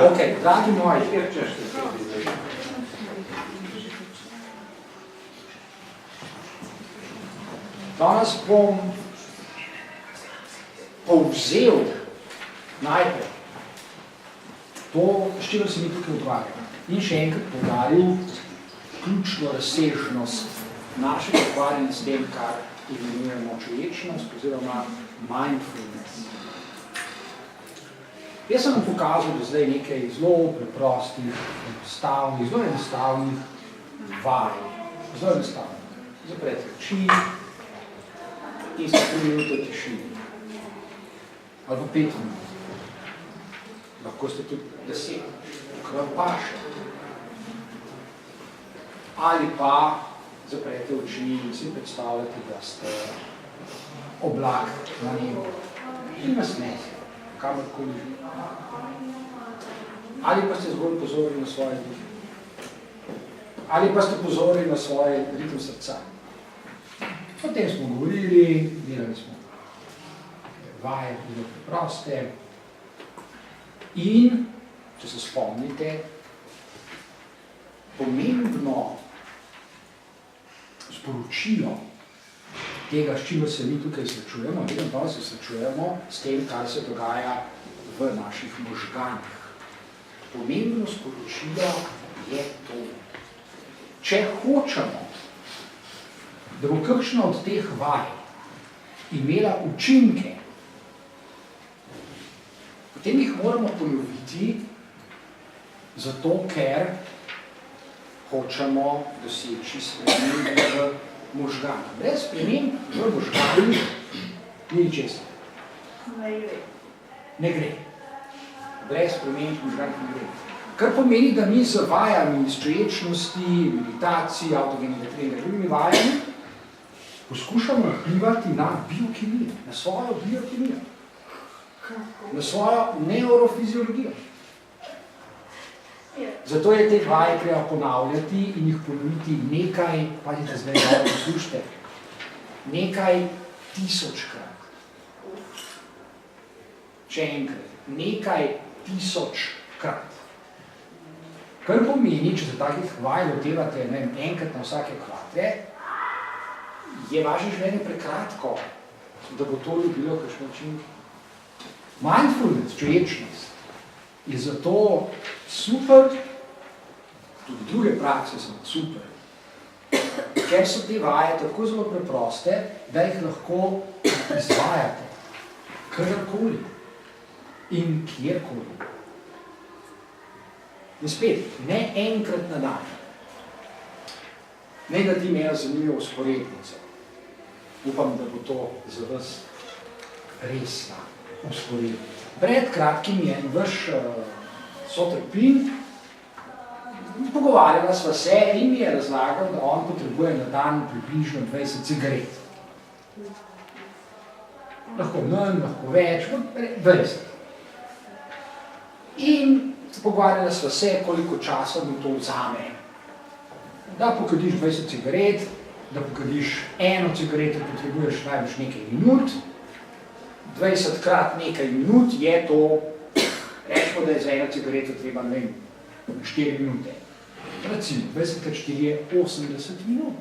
Ok, dragi moji. Danes bom povzel najprej to, s čimer se mi tukaj ukvarjamo. In še enkrat poudaril ključno razsežnost našega ukvarjanja s tem, kar imenujemo človečnost oziroma mindfulness. Jaz sem vam pokazal do zdaj nekaj zelo preprostih, zelo enostavnih vaj. Zelo enostavnih. Zaprete oči in se 3 minute tišini. Ali pa 5 minut. Lahko ste tudi 10, kar vam paše. Ali pa zaprete oči in si predstavljate, da ste oblak na nebu in nasmejte, kamorkoli že. Ali pa ste zgolj pozorni na svoje dihe. Ali pa ste pozorni na svoj ritem srca. O tem smo govorili, delali smo vaje, zelo preproste. In, če se spomnite, pomembno sporočilo tega, s čimer se mi tukaj srečujemo, vedno pa se srečujemo s tem, kar se dogaja v naših možganih. Pomembno sporočilo je to. Če hočemo, da bo kakšna od teh vaj imela učinke, potem jih moramo ponoviti, zato ker hočemo doseči spremembe v možganih. Brez sprememb v možganih ni ničesar. Ne gre. Brez sprememb v možganih ne gre. Kar pomeni, da mi z vajami iz čuječnosti, meditaciji, autogenerativnimi drugimi vajami poskušamo vplivati na biokemijo, na svojo biokemijo, na svojo neurofiziologijo. Zato je te vaje treba ponavljati in jih ponoviti nekaj, pazite zdaj dobro poslušajte, nekaj tisočkrat. Še enkrat, nekaj tisočkrat. Kar pomeni, če se takih vaj lotevate enkrat na vsake kvatre, je vaše življenje prekratko, da bo to ljubilo kakšno učinke. Mindfulness, čuječnost, je zato super, tudi druge prakse so super, ker so te vaje tako zelo preproste, da jih lahko izvajate kadarkoli in kjerkoli. In spet, ne enkrat na dan. Ne da ti imela zanimivo usporednico. Upam, da bo to za vas resna usporednica. Pred kratkim je vaš sotrpin, pogovarjala sva se in mi je razlagal, da on potrebuje na dan približno 20 cigaret. Lahko manj, lahko več, 20. In pogovarjala sva se, koliko časa mu to vzame. Da pokadiš 20 cigaret, da pokadiš 1 cigareto, potrebuješ največ nekaj minut, 20 krat nekaj minut je to, rečemo, da je za 1 cigareto treba, ne vem, 4 minute. Recimo, 20 krat 4 je 80 minut.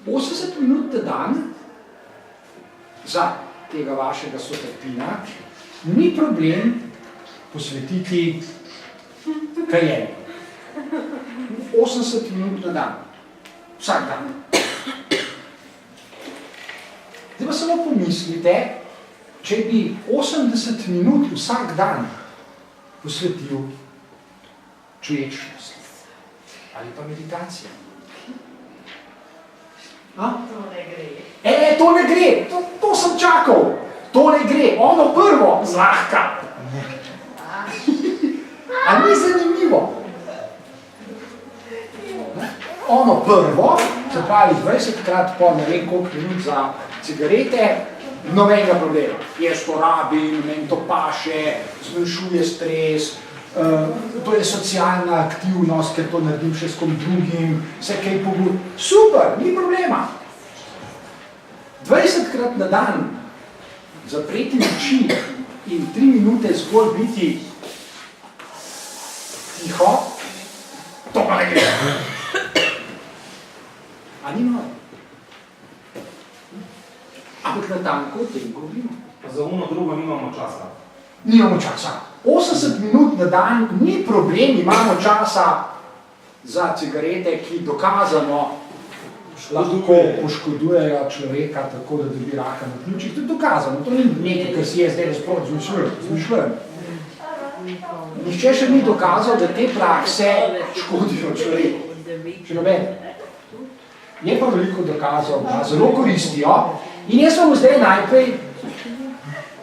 80 minut na dan za tega vašega sotrpina ni problem posvetiti kajenju. 80 minut na dan. Vsak dan. Zdaj pa samo pomislite, če bi 80 minut vsak dan posvetil čuječnosti ali pa meditacija. To ne gre. To ne gre, to sem čakal. To ne gre, ono prvo, zlahka. A ni zanimivo? Ono prvo, se pravi 20 krat po ne vem koliko minut za cigarete, nobenega problema. Jaz to rabim, meni to paše, zmanjšuje stres, to je socialna aktivnost, ker to naredim še s kom drugim, vse kaj pogovorim. Super, ni problema. 20 krat na dan zapreti oči in 3 minute zgolj biti ne gre. A ni noro? Ampak na tanko o tem govorimo. Za uno drugo nimamo časa. Nimamo časa. 80 minut na dan ni problem, imamo časa za cigarete, ki dokazano lahko poškodujejo človeka tako, da dobi raka na pljučih. To je dokazano, to ni nekaj, kar si je zdaj razprot zmišljujem. Nihče še ni dokazal, da te prakse škodijo človeku. Še noben. Je pa veliko dokazov, da zelo koristijo. In jaz vam zdaj najprej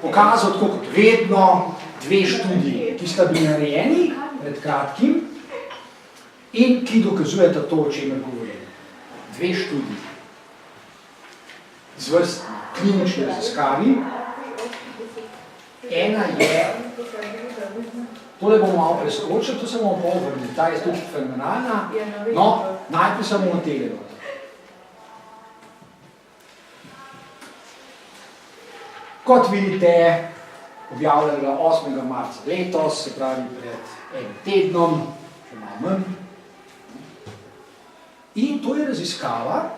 pokazal, tako kot vedno, 2 študiji, ki sta bili narejeni pred kratkim in ki dokazujeta to, o čemer govorim. 2 študiji. Zvrstni klinični raziskavi. Ena je, tole bomo malo preskočili, to se bomo povrnili, ta je tudi fenomenalna, no, najprej samo na tele. Kot vidite, objavljala 8. marca letos, se pravi pred 1 tednom, še malo manj. In to je raziskava,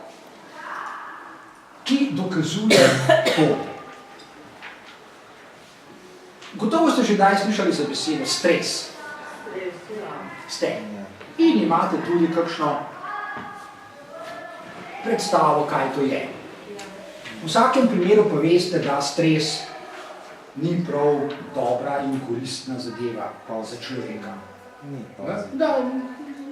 ki dokazuje to. Gotovo ste že daj slišali za besedo stres. Ste. In imate tudi kakšno predstavo, kaj to je. V vsakem primeru pa veste, da stres ni prav dobra in koristna zadeva pa za človeka. Da,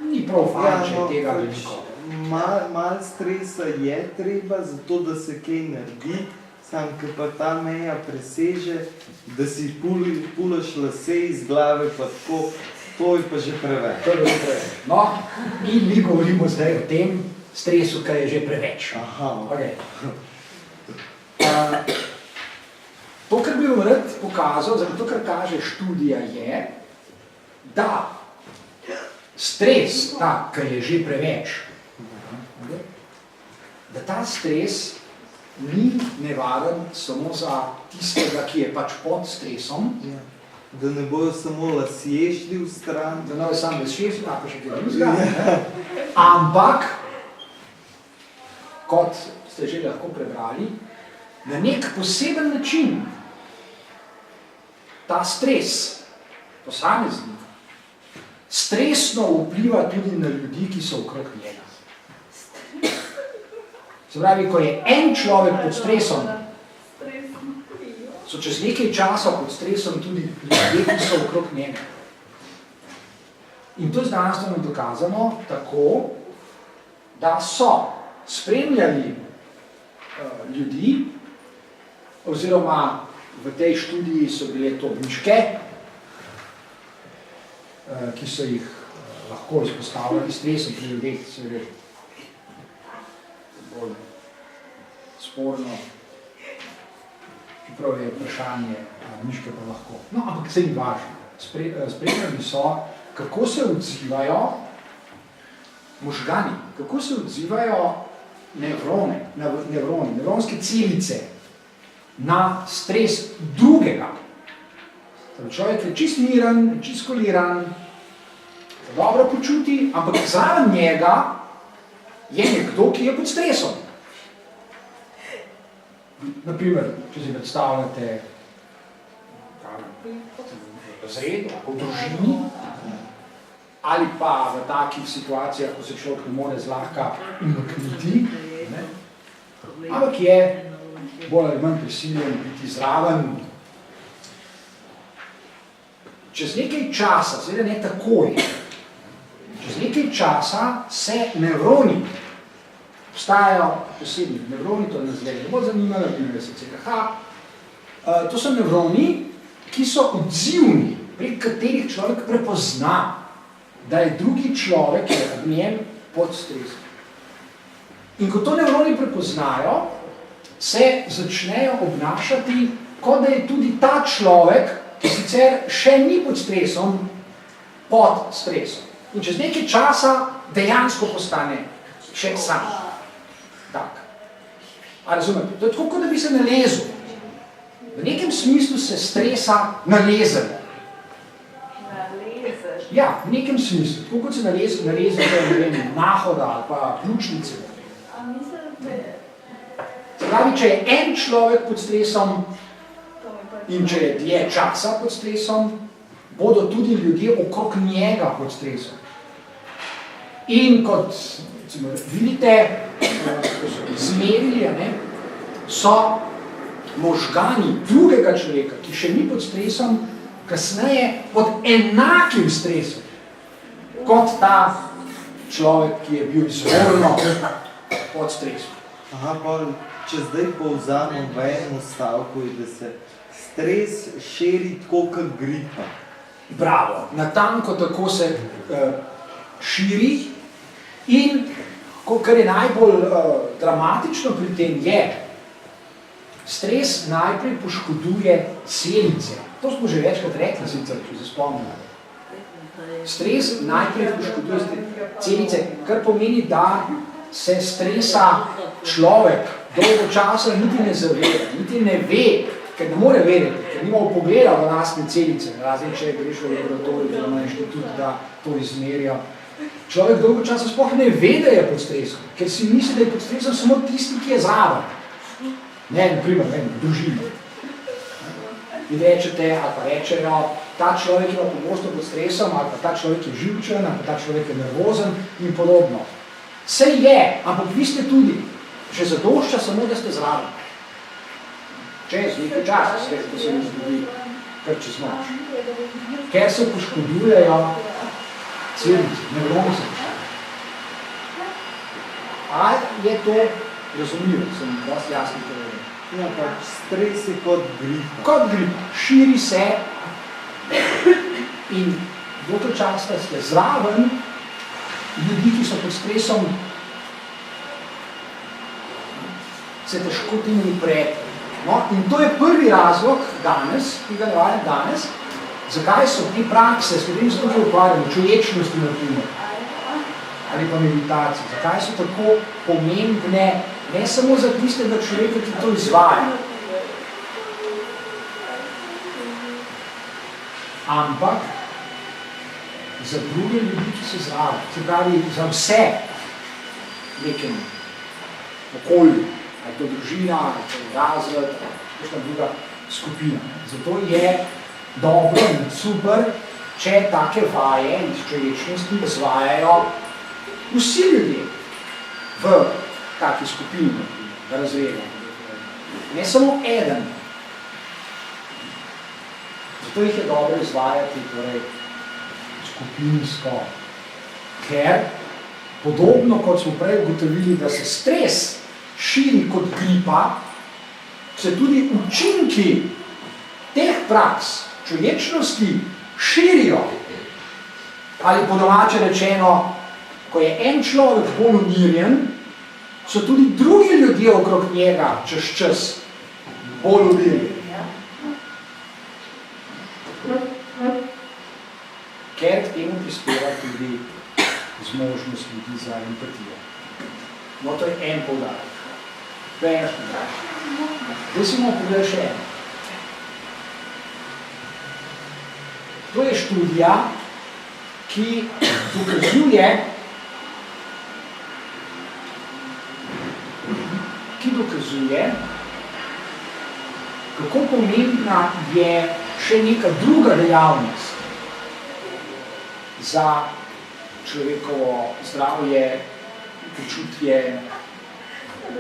ni prav fajn, če tega veliko. Mal stresa je treba, zato da se kaj naredi, sam, ko pa ta meja preseže, da si pulaš lase iz glave, pa tako, to je pa že preveč. To je že preveč. No, in mi govorimo zdaj o tem stresu, kar je že preveč. Aha. Okay. To, kar bi vam rad pokazal, zato kar kaže študija, je, da stres, ta, kar je že preveč, da ta stres ni nevaren samo za tistega, ki je pač pod stresom. Ja. Da ne bojo samo lasje šli v stran. Da ne bojo samo lasje šli, pa še kaj drugega. Ampak, kot ste že lahko prebrali, na nek poseben način ta stres, posameznik, stresno vpliva tudi na ljudi, ki so okrog njega. Se pravi, ko je en človek pod stresom, so čez nekaj časa pod stresom tudi ljudje, ki so okrog njega. In to je znanstveno dokazano tako, da so spremljali ljudi, oziroma v tej študiji so bile to miške, ki so jih lahko izpostavljali stresom pri ljudeh, seveda bolj sporno, čeprav je vprašanje, miške pa lahko. No, ampak se ni važno. Spremljali so, kako se odzivajo možgani, kako se odzivajo nevronske celice na stres drugega. Človek je čist miren, čist skoliran, se dobro počuti, ampak zraven njega je nekdo, ki je pod stresom. Naprimer, če si predstavljate v razredu, v družini, ali pa v takih situacijah, ko se človek ne more zlahka umakniti, ampak je bolj ali manj prisiljen biti zraven. Čez nekaj časa, seveda ne takoj, čez nekaj časa se nevroni, obstajajo posebni nevroni, to nas zdaj ne bo zanimalo, to so nevroni, ki so odzivni, prek katerih človek prepozna, da je drugi človek, ki je v njem pod stresom. In ko to nevroni prepoznajo, se začnejo obnašati, kot da je tudi ta človek, ki sicer še ni pod stresom, pod stresom. In čez nekaj časa dejansko postane še sam. Tak. A razumete? To je tako, kot da bi se nalezil. V nekem smislu se stresa nalezemo. Ja, v nekem smislu. Tako kot se narezate nahoda ali pa pljučnice. Se pravi, če je en človek pod stresom in če je dlje časa pod stresom, bodo tudi ljudje okrog njega pod stresom. In kot vidite, ko so izmerili, so možgani drugega človeka, ki še ni pod stresom, kasneje pod enakim stresom, kot ta človek, ki je bil izvorno pod stresom. Aha, pa če zdaj povzamem v enem stavku, da se stres širi tako kot gripa. Bravo, natanko tako se širi in kar je najbolj dramatično pri tem je, stres najprej poškoduje celice. To smo že večkrat rekli, sicer, če se spomnimo. Stres najprej poškoduje celice, kar pomeni, da se stresa človek dolgo časa niti ne zaveda, niti ne ve, ker ne more vedeti, ker nima vpogleda v lastne celice, razen če greš v laboratorij oziroma na inštitut, da to izmerijo. Človek dolgo časa sploh ne ve, da je pod stresom, ker si misli, da je pod stresom samo tisti, ki je zraven. Ne, naprimer, družina. In rečete, ali pa rečejo, ta človek ima pogosto pod stresom, ali pa ta človek je živčen, ali pa ta človek je nervozen in podobno. Saj je, ampak vi ste tudi, že zadošča samo, da ste zraven. Čez nekaj časa, ko se mi zgodi, kar čez noč. Ker se poškodujejo celice, nevrono se poškodujejo. Ali je to razumljivo, sem dosti jasno povedal. Ja, pač stres je kot gripa. Kot gripa. Širi se in dokaj časa ste zraven ljudi, ki so pod stresom, se težko temu upreti. No, in to je prvi razlog danes, ki ga navajam danes, zakaj so te prakse, s katerim se tukaj ukvarjamo, čuječnosti na primer, ali pa meditacije, zakaj so tako pomembne, ne samo za tistega človeka, ki to izvaja, ampak za druge ljudi, ki se zraven, se pravi za vse v nekem okolju, ali to družina, ali to razred, kakšna druga skupina. Zato je dobro in super, če take vaje iz človečnosti izvajajo vsi ljudje v taki skupini, v razredu. Ne samo eden. Zato jih je dobro izvajati torej, skupinsko. Ker, podobno kot smo prej ugotovili, da se stres širi kot gripa, se tudi učinki teh praks človečnosti širijo. Ali po domače rečeno, ko je en človek bolj umirjen, so tudi drugi ljudje okrog njega čez čas bolj umirjeni. Ker k temu prispeva tudi zmožnost ljudi za empatijo. No, to je en poudarek. To je ena študija. Zdaj si bomo pogledali še eno. To je študija, ki dokazuje, kako pomembna je še neka druga dejavnost za človekovo zdravje, počutje,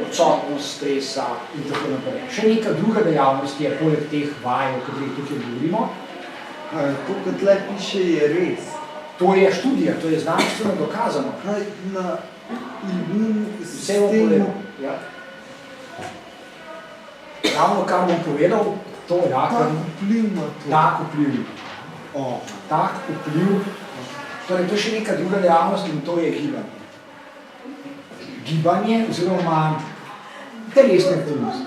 odsotnost stresa in tako naprej. Še neka druga dejavnost je poleg teh vaj, o katerih tukaj govorimo. To, kot tle piše, je res. To je študija, to je znanstveno dokazano. Kaj na imun sistemu? Ja. Ravno kar bom povedal, to je tak vpliv na to. Tak vpliv. Tak vpliv. Torej, to je še neka druga dejavnost in to je gibanje. Gibanje oziroma telesne aktivnosti.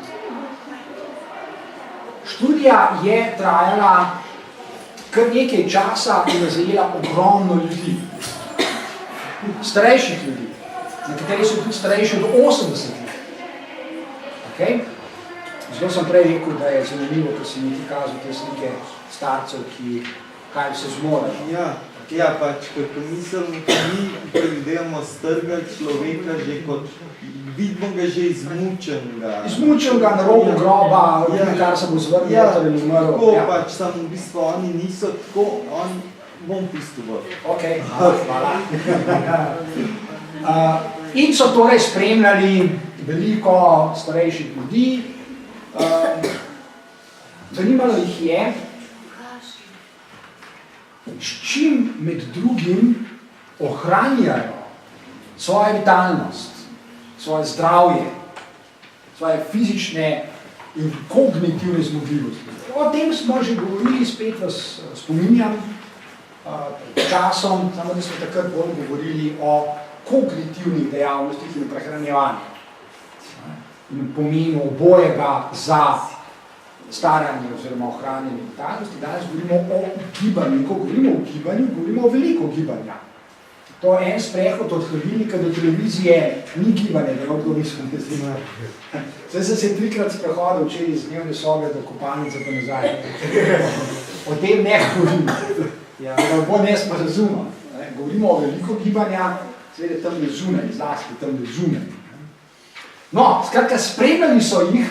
Študija je trajala kar nekaj časa in je zajela ogromno ljudi. Starejših ljudi, nekateri so tudi starejši od 80 let. Okay? Zato sem prej rekel, da je zanimivo, ko si mi ti kazal te slike starcev, ki kaj se zmorejo. Ja, pač, kako mislim, mi pregledamo strga človeka že kot, vidimo ga že izmučenega. Izmučenega na robu groba, kar se bo zvrnil, torej umrl. Tako pač, samo v bistvu oni niso tako, bom pristoval. Ok, hvala. In so torej spremljali veliko starejših ljudi. Zanimalo jih je, s čim med drugim ohranjajo svojo vitalnost, svoje zdravje, svoje fizične in kognitivne zmogljivosti. O tem smo že govorili, spet vas spominjam, časom, samo da smo takrat bolj govorili o kognitivnih dejavnostih in prehranjevanju. In pomenu obojega za staranje oziroma ohranjanje vitalnosti. Danes govorimo o gibanju. Ko govorimo o gibanju, govorimo o veliko gibanja. To je en sprehod od hladilnika do televizije, ni gibanje, da kdo mislim, da se ima. Zdaj sem se 3-krat sprehodil včeraj iz dnevne sobe do kopalnice pa nazaj. O tem ne govorim. Da bo nes pa razumel. Govorimo o veliko gibanja, seveda tam ne zunaj, zlasti tam ne zunaj. No, skratka, spremljali so jih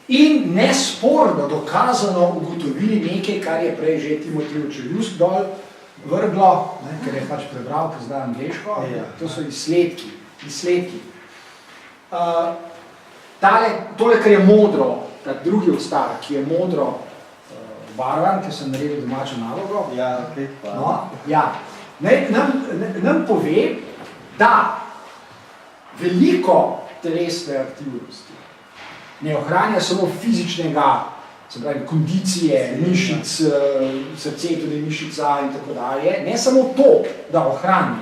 in nesporno, dokazano ugotovili nekaj, kar je prej že Timoteju Čeljust dol vrglo, ker je pač prebral, ker zna angleško, to so izsledki. Tole, kar je modro, ta drugi odstavek, ki je modro barvan, ker sem naredil domačo nalogo, nam pove, da veliko telesne aktivnosti ne ohranja samo fizičnega, se pravi, kondicije, mišic, srce, tudi mišica in tako dalje. Ne samo to, da ohranja,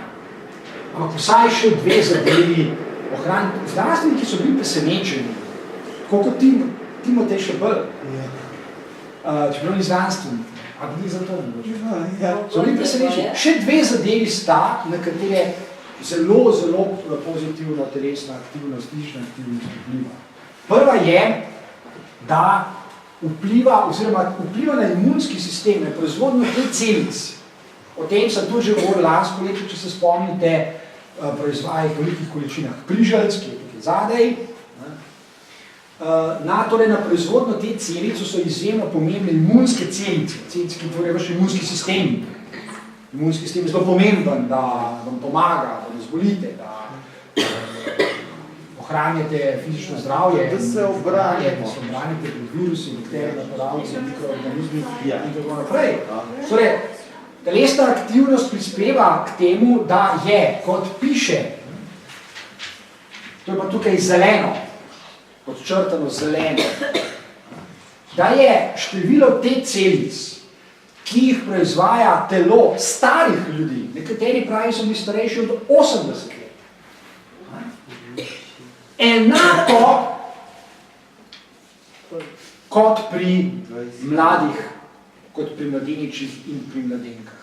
ampak vsaj še 2 zadevi ohranja. Znanstveniki so bili presenečeni, koliko Timotej še bolj, čeprav ni znanstvenik, a bili za to mogoče. So bili presenečeni. Še 2 zadevi sta, na katere zelo, zelo pozitivna telesna aktivnost, fizična aktivnost vpliva. Prva je, da vpliva na imunski sistem, na proizvodnjo teh celic. O tem sem tudi že govoril lansko leto, če se spomnite, proizvaja v velikih količinah križalc, ki je tukaj zadaj. Torej na proizvodnjo te celice so izjemno pomembne imunske celice, celice, ki tvorijo vaš imunski sistem. Imunski sistem je zelo pomemben, da vam pomaga, da ne zbolite, da ohranjate fizično zdravje, da se obranite pred virusi, bakterije, napadalci, mikroorganizmi in tako naprej. Torej, telesna aktivnost prispeva k temu, da je, kot piše, to je pa tukaj zeleno, podčrtano zeleno, da je število te celic, ki jih proizvaja telo starih ljudi, nekateri pravi so bili starejši od 80 let, enako kot pri mladih, kot pri mladeničih in pri mladenkah.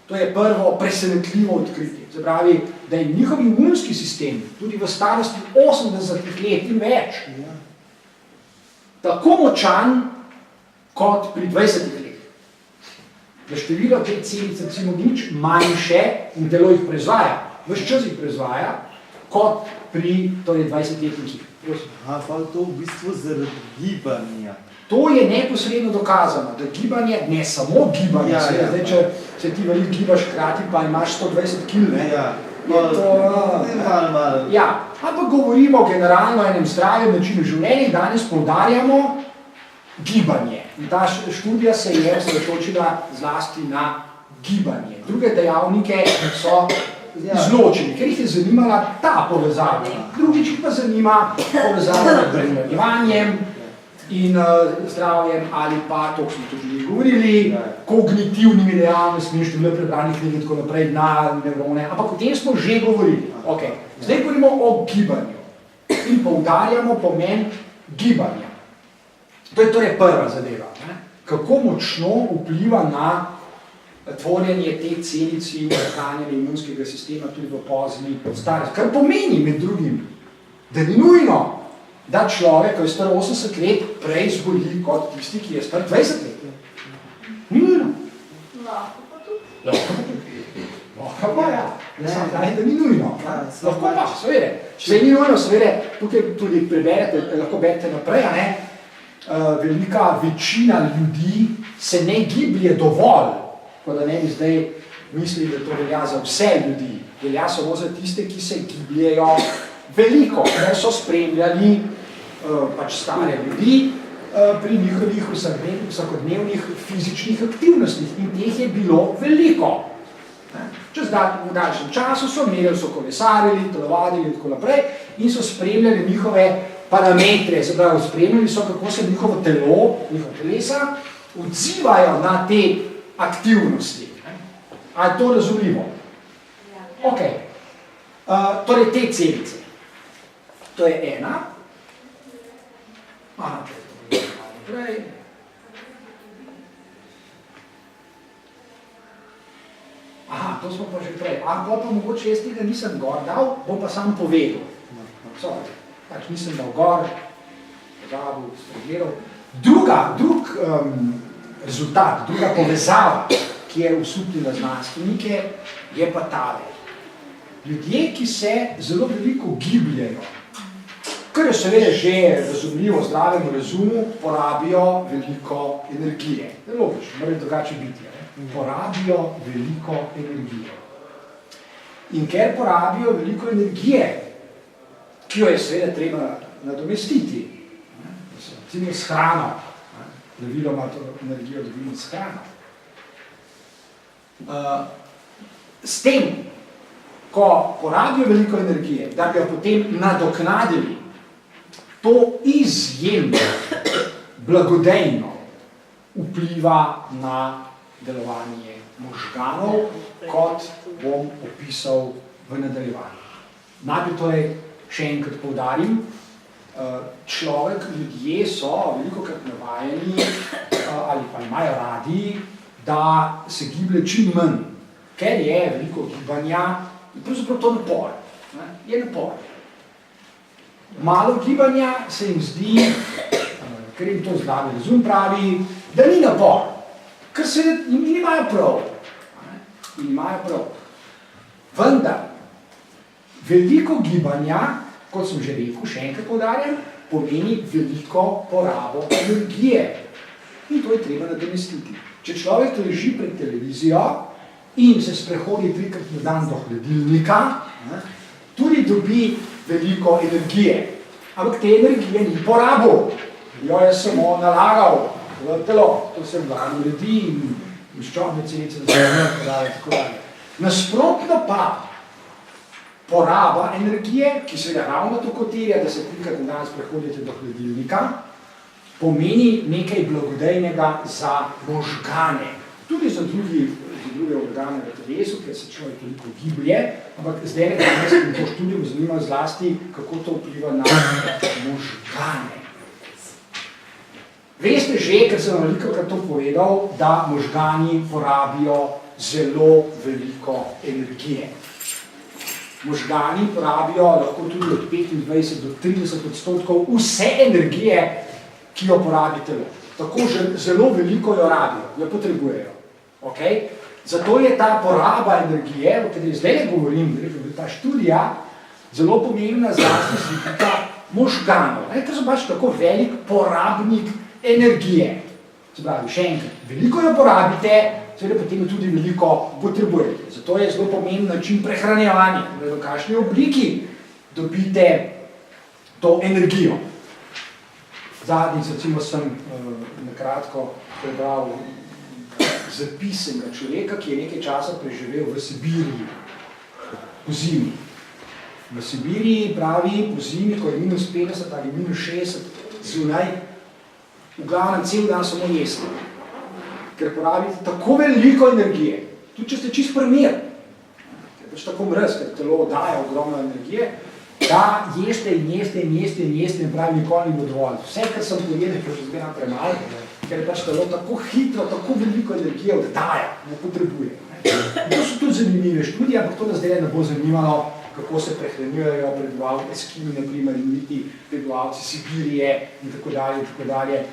To je prvo presenetljivo odkritje. Se pravi, da je njihov imunski sistem tudi v starosti 80 let in več tako močan kot pri 20 letih. Da število te celice recimo nič manjše in telo jih proizvaja, ves čas jih proizvaja, kot pri 20-letnicih. Pa to v bistvu zaradi gibanja. To je neposredno dokazano, da gibanje, ne samo gibanje, zdaj, če se ti veliko gibaš hkrati, pa imaš 120 kg, ampak govorimo generalno o enem zdravem načinu življenja, danes poudarjamo gibanje. In ta študija se je osredotočila zlasti na gibanje. Druge dejavnike so izločeni, ker jih je zanimala ta povezava. Drugič pa zanima povezava med prehranjevanjem in zdravjem ali pa, to smo tudi govorili, kognitivnimi dejavnostmi, število prebranih knjig in tako naprej na nevrone, ampak o tem smo že govorili. Zdaj govorimo o gibanju in poudarjamo pomen gibanja. To je torej prva zadeva. Kako močno vpliva na tvorjenje teh celic in ohranjanje imunskega sistema tudi v pozni starosti. Kar pomeni med drugim, da ni nujno, da človek, ko je star 80 let, prej zboli kot tisti, ki je star 20 let. Lahko pa tudi. Lahko pa ja, jaz sem pravi, da ni nujno. Ja, Lahko pa, seveda. Če ni nujno, seveda, tukaj tudi preberete, lahko berete naprej, a ne? Velika večina ljudi se ne giblje dovolj, ko da ne bi zdaj mislili, da to velja za vse ljudi. Velja samo za tiste, ki se gibljejo veliko, ker so spremljali pač stare ljudi pri njihovih vsakodnevnih fizičnih aktivnostih in teh je bilo veliko. Čez v daljšem času so imeli, so kolesarili, telovadili in tako naprej in so spremljali njihove parametre, se pravi, spremljali so, kako se njihovo telo, njihova telesa odzivajo na te aktivnosti. A je to razumljivo? Ok. Torej te celice. To je ena. Aha, naprej. Aha, to smo pa že prej. Pa mogoče jaz tega nisem gor dal, bom pa sam povedal. Sorry, pač nisem dal gor, pozabil, spregledal. Drug rezultat, druga povezava, ki je osupnila znanstvenike, je pa tale. Ljudje, ki se zelo veliko gibljajo, kar je seveda že razumljivo zdravemu razumu, porabijo veliko energije. Logično, mora drugače biti. Porabijo veliko energije. In ker porabijo veliko energije, ki jo je seveda treba nadomestiti, recimo s hrano, praviloma to energijo dobimo s hrano. S tem, ko porabijo veliko energije, da bi jo potem nadoknadili, to izjemno blagodejno vpliva na delovanje možganov, kot bom opisal v nadaljevanju. Najprej torej še enkrat poudarim, človek, ljudje so velikokrat navajeni ali pa imajo radi, da se giblje čim manj, ker je veliko gibanja in pravzaprav to napor. Je napor. Malo gibanja se jim zdi, ker jim to zdravi razum pravi, da ni napor, ker se jim imajo prav. Imajo prav. Vendar, veliko gibanja, kot sem že rekel, še enkrat poudarjam, pomeni veliko porabo energije. In to je treba nadomestiti. Če človek leži pred televizijo in se sprehodi 3-krat na dan do hladilnika, tudi dobi veliko energije. Ampak te energije ni porabil. Jo je samo nalagal v telo. To se vlano ljudi in miščobne celice, tako dalje. Nasprotno pa poraba energije, ki seveda ravno to terja, da se 3-krat na dan sprehodite do hladilnika, pomeni nekaj blagodejnega za možgane. Tudi za druge organe v telesu, ker se človek veliko giblje, ampak zdaj danes in to študijo zanima zlasti, kako to vpliva na možgane. Veste že, ker sem velikokrat to povedal, da možgani porabijo zelo veliko energije. Možgani porabijo lahko tudi od 25 do 30% vse energije, ki jo porabi telo. Tako zelo veliko jo rabijo, jo potrebujejo. Okay? Zato je ta poraba energije, o kateri zdaj ne govorim, ta študija, zelo pomembna zlasti z vidika možganov, ker so pač tako velik porabnik energije. Se pravi, še enkrat, veliko jo porabite, seveda potem tudi veliko potrebujete. Zato je zelo pomemben način prehranjevanja, v kakšni obliki dobite to energijo. Zadnjič, recimo, sem nakratko prebral zapis enega človeka, ki je nekaj časa preživel v Sibiriji, po zimi. V Sibiriji pravi, po zimi, ko je -50 ali -60 zunaj, v glavnem cel dan samo jesti, ker porabite tako veliko energije, tudi če ste čist primer, ker pač tako mrz, ker telo daje ogromno energije, da jeste in jeste in jeste in jeste in pravi nikoli ni bo dovolj. Vse, kar sem pojedel, ker še zbira premalo, ker je pač telo tako hitro, tako veliko energije oddaja, ne potrebuje. To so tudi zanimive študije, ampak to nas zdaj ne bo zanimalo, kako se prehranjujejo prebivalci Eskimi, naprimer, in niti prebivalci Sibirije in tako dalje,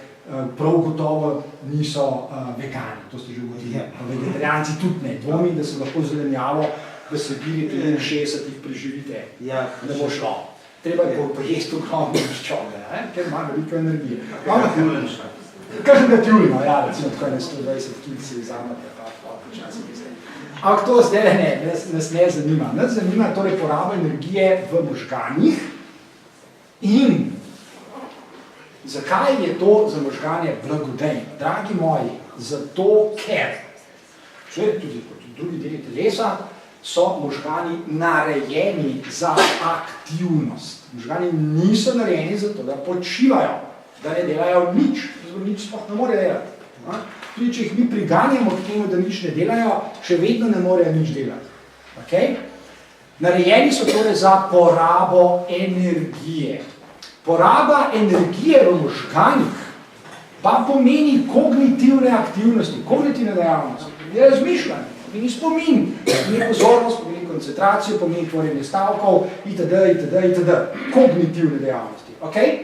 prav gotovo niso vegani, to ste že ugotovili. Vegetarijanci tudi ne, dvomim, da se lahko zelenjavo v Sibiri tudi v 60-ih preživite, ne bo šlo. Treba je pojesti ogromno maščobe, ker ima veliko energije. Kakšnega tjulima, ja, recimo tako ne 120 kg se vzamete, pa počasi veste. Ampak to zdaj ne, nas ne zanima. Nas zanima torej poraba energije v možganjih in zakaj je to za možganje blagodejno? Dragi moji, zato ker, tudi kot drugi deli telesa, so možgani narejeni za aktivnost. Možgani niso narejeni za to, da počivajo, da ne delajo nič, nič sploh ne morejo delati. Tudi če jih mi priganjamo k temu, da nič ne delajo, še vedno ne morejo nič delati. Okay? Narejeni so torej za porabo energije. Poraba energije v možganih pa pomeni kognitivne aktivnosti, kognitivne dejavnosti, je razmišljanje. Pomeni spomin, pomeni pozornost, pomeni koncentracijo, pomeni tvorjenje stavkov, itd. Kognitivne dejavnosti. Okay?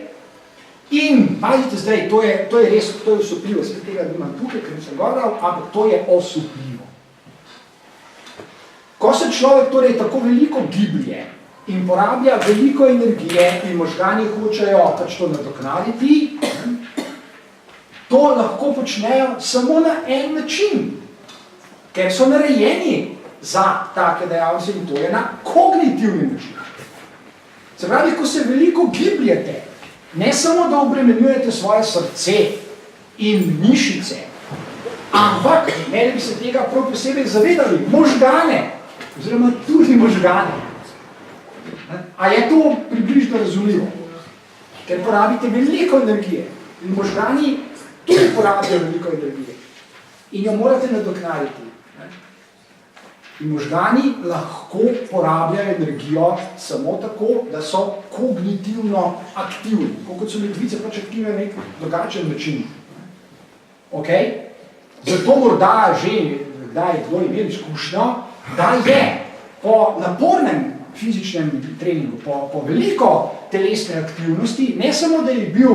In, pazite zdaj, to je res, to je osupljivo, sve tega nimam tukaj, ker nisem govoril, ampak to je osupljivo. Ko se človek torej tako veliko giblje in porablja veliko energije in možgani hočejo pač to nadoknaditi, to lahko počnejo samo na en način. Ker so narejeni za take dejavnosti in to je na kognitivni način. Se pravi, ko se veliko gibljete, ne samo da obremenjujete svoje srce in mišice, ampak, ne bi se tega prav posebej zavedali, možgane, oziroma tudi možgane. A je to približno razumljivo? Ker porabite veliko energije in možgani tudi porabijo veliko energije in jo morate nadoknaditi. In možgani lahko porabljajo energijo samo tako, da so kognitivno aktivni. Kot so ledvice pač aktivne na nek drugačen način. Okay? Zato morda že, kdaj je kdo imel izkušnjo, da je po napornem fizičnem treningu, po veliko telesne aktivnosti, ne samo, da je bil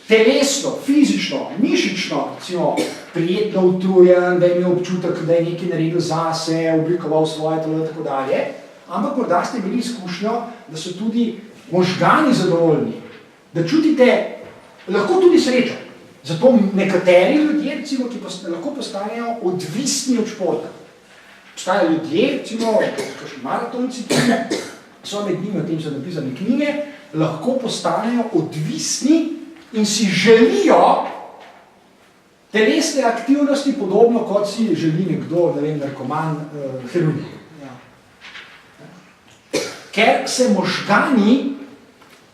telesno, fizično, mišično, recimo, prijetno utrujen, da je imel občutek, da je nekaj naredil zase, oblikoval svoje telo in tako dalje, ampak morda ste imeli izkušnjo, da so tudi možgani zadovoljni, da čutite lahko tudi srečo. Zato nekateri ljudje, recimo, ki lahko postanejo odvisni od športa. Postajajo ljudje, recimo, kakšni maratonci, so med njimi, o tem so napisane knjige, lahko postanejo odvisni in si želijo telesne aktivnosti podobno, kot si želi nekdo, ne vem, narkoman, heroin. Ker se možgani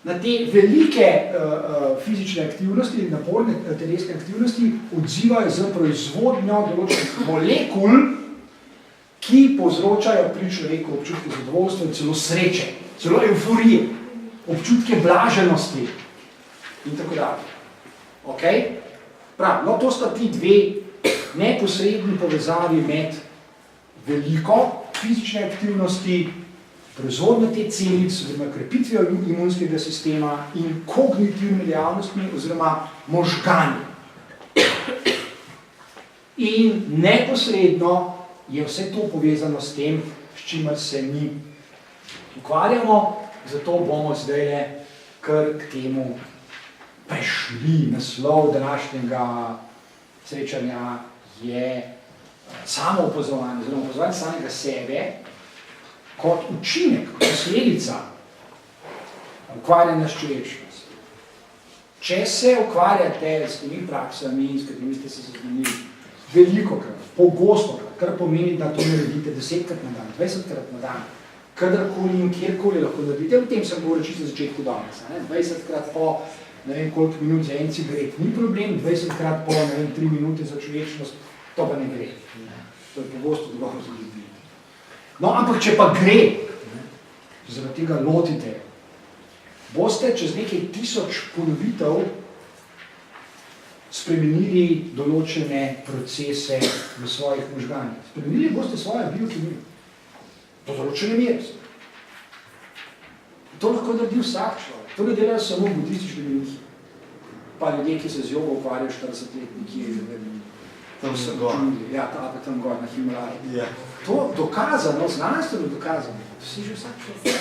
na te velike fizične aktivnosti, naporne telesne aktivnosti odzivajo z proizvodnjo določenih molekul, ki povzročajo pri človeku občutke zadovoljstva, celo sreče, celo euforije, občutke blaženosti in tako dalje. Okay? Prav, no to sta ti dve neposredni povezavi med veliko fizične aktivnosti, proizvodnjo te celic, oziroma krepitvijo imunskega sistema in kognitivnimi dejavnostmi, oziroma možgani. In neposredno je vse to povezano s tem, s čimer se mi ukvarjamo, zato bomo zdaj kar k temu prešli. Naslov današnjega srečanja je samo opazovanje, oziroma opazovanje samega sebe kot učinek, kot posledica ukvarjanja s človečnostjo. Če se ukvarjate s temi praksami, s katerimi ste se seznanili velikokrat, pogostokrat, kar pomeni, da to naredite 10-krat na dan, 20-krat na dan, kadarkoli in kjerkoli lahko naredite, v tem sem govoril čisto na začetku danes, 20-krat po ne vem koliko minut za en cigaret ni problem, 20-krat po ne vem 3 minute za človečnost, to pa ne gre. To je pogosto dogovor za ljudi. No, ampak če pa gre, zaradi tega lotite, boste čez nekaj 1000 ponovitev spremenili določene procese v svojih možganjih. Spremenili boste svojo biokemijo. Do določene mere. To lahko naredi vsak človek. To ne delajo samo budistični menihi. pa ljudje, ki se z jogo ukvarjajo 40 let, nekje, Tam so gor. Ja, tam gor na Himalaju. Ja. To dokazano, znanstveno dokazano, to si že vsak čas.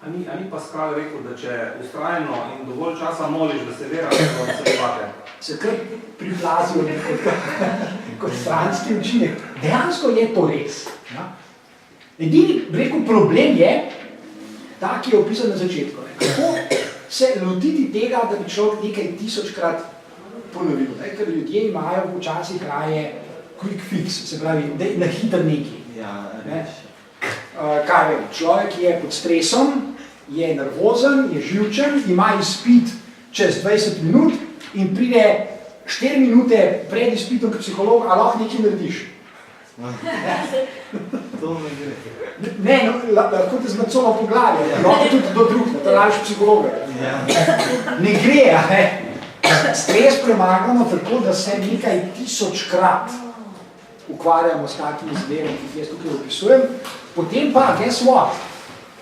A ni Pascal rekel, da če ustrajno in dovolj časa moliš, da se vera, da se vate? Se kar priplazijo kot stranski učinek. Dejansko je to res. Ja? Edini, rekel, problem je, ta, ki je opisan na začetku. Kako se lotiti tega, da bi človek nekaj tisočkrat ponovil. Ker ljudje imajo včasih raje quick fix, se pravi, na hiter nekaj. Ja, res. Kaj vem, človek je pod stresom, je nervozen, je živčen, ima izpit čez 20 minut in pride 4 minute pred izpitom k psihologu, a lahko nekaj narediš. To ne gre. Ne, lahko te zmacolo po glavi, lahko tudi do drugega, to rabiš psihologa. Ja. Ne gre, ne? Stres premagamo tako, da se nekaj tisočkrat ukvarjamo s takimi zadevami, ki jih jaz tukaj opisujem, potem pa, guess what?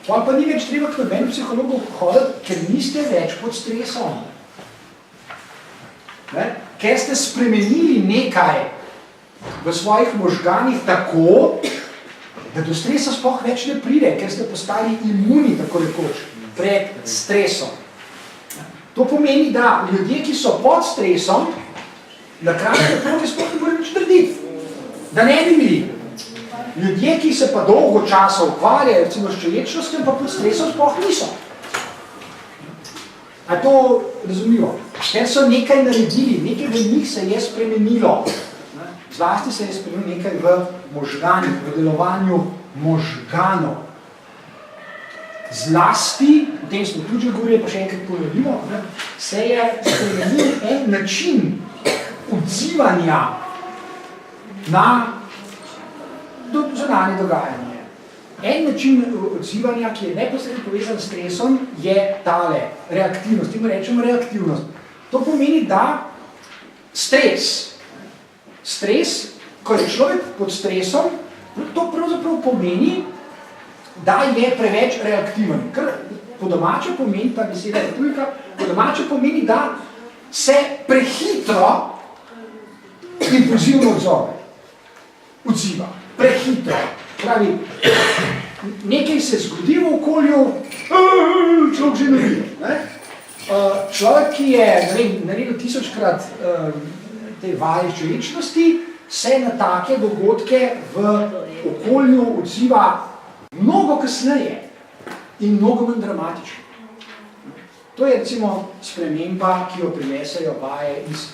Pa ni več treba k nobenim psihologov hoditi, ker niste več pod stresom. Ne? Ker ste spremenili nekaj v svojih možganih tako, da do stresa sploh več ne pride, ker ste postali imuni, tako rekoč, pred stresom. To pomeni, da ljudje, ki so pod stresom, na kratke proge sploh ne morejo nič narediti. Da ne bi bili. Ljudje, ki se pa dolgo časa ukvarjajo, recimo s človečnostjo, pa pod stresom sploh niso. A to razumljivo? Ker so nekaj naredili, nekaj v njih se je spremenilo. Zlasti se je spremenilo nekaj v možganih, v delovanju možganov. Zlasti, o tem smo tudi že govorili, pa še enkrat ponovimo, se je spremenil en način odzivanja na zunanje dogajanje. En način odzivanja, ki je neposredno povezan s stresom, je tale reaktivnost. Temu rečemo reaktivnost. To pomeni, da stres, ko je človek pod stresom, to pravzaprav pomeni, da je preveč reaktiven. Ker po domače pomeni, ta beseda je tujka, po domače pomeni, da se prehitro impulzivno odziva. Prehitro. Pravi, nekaj se zgodi v okolju, človek že naredil. Človek, ki je naredil tisočkrat te vaje človečnosti, se na take dogodke v okolju odziva mnogo kasneje in mnogo manj dramatično. To je recimo sprememba, ki jo prinesejo vaje iz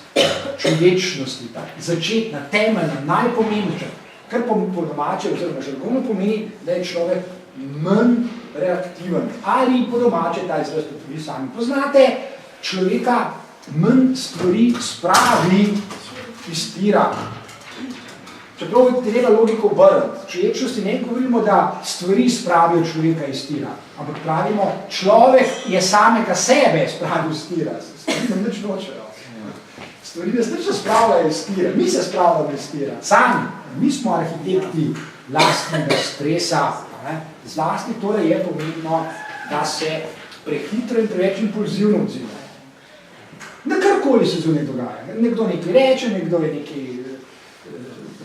človečnosti, začetna, temeljna, najpomembnejša, kar po domače oziroma žargonu pomeni, da je človek manj reaktiven. Ali po domače, ta izraz tudi vi sami poznate, človeka manj stvari spravi iz tira. Čeprav je treba logiko obrniti. V človečnosti ne govorimo, da stvari spravijo človeka iz tira, ampak pravimo, človek je samega sebe spravil iz tira. Stvari nam nič nočejo. Stvari nas nič spravljajo iz tira. Mi se spravljamo iz tira. Sami. Mi smo arhitekti lastnega stresa. Zlasti torej je pomembno, da se prehitro in preveč impulzivno odziva. Na karkoli se zunaj dogaja. Nekdo nekaj reče, nekdo je nekaj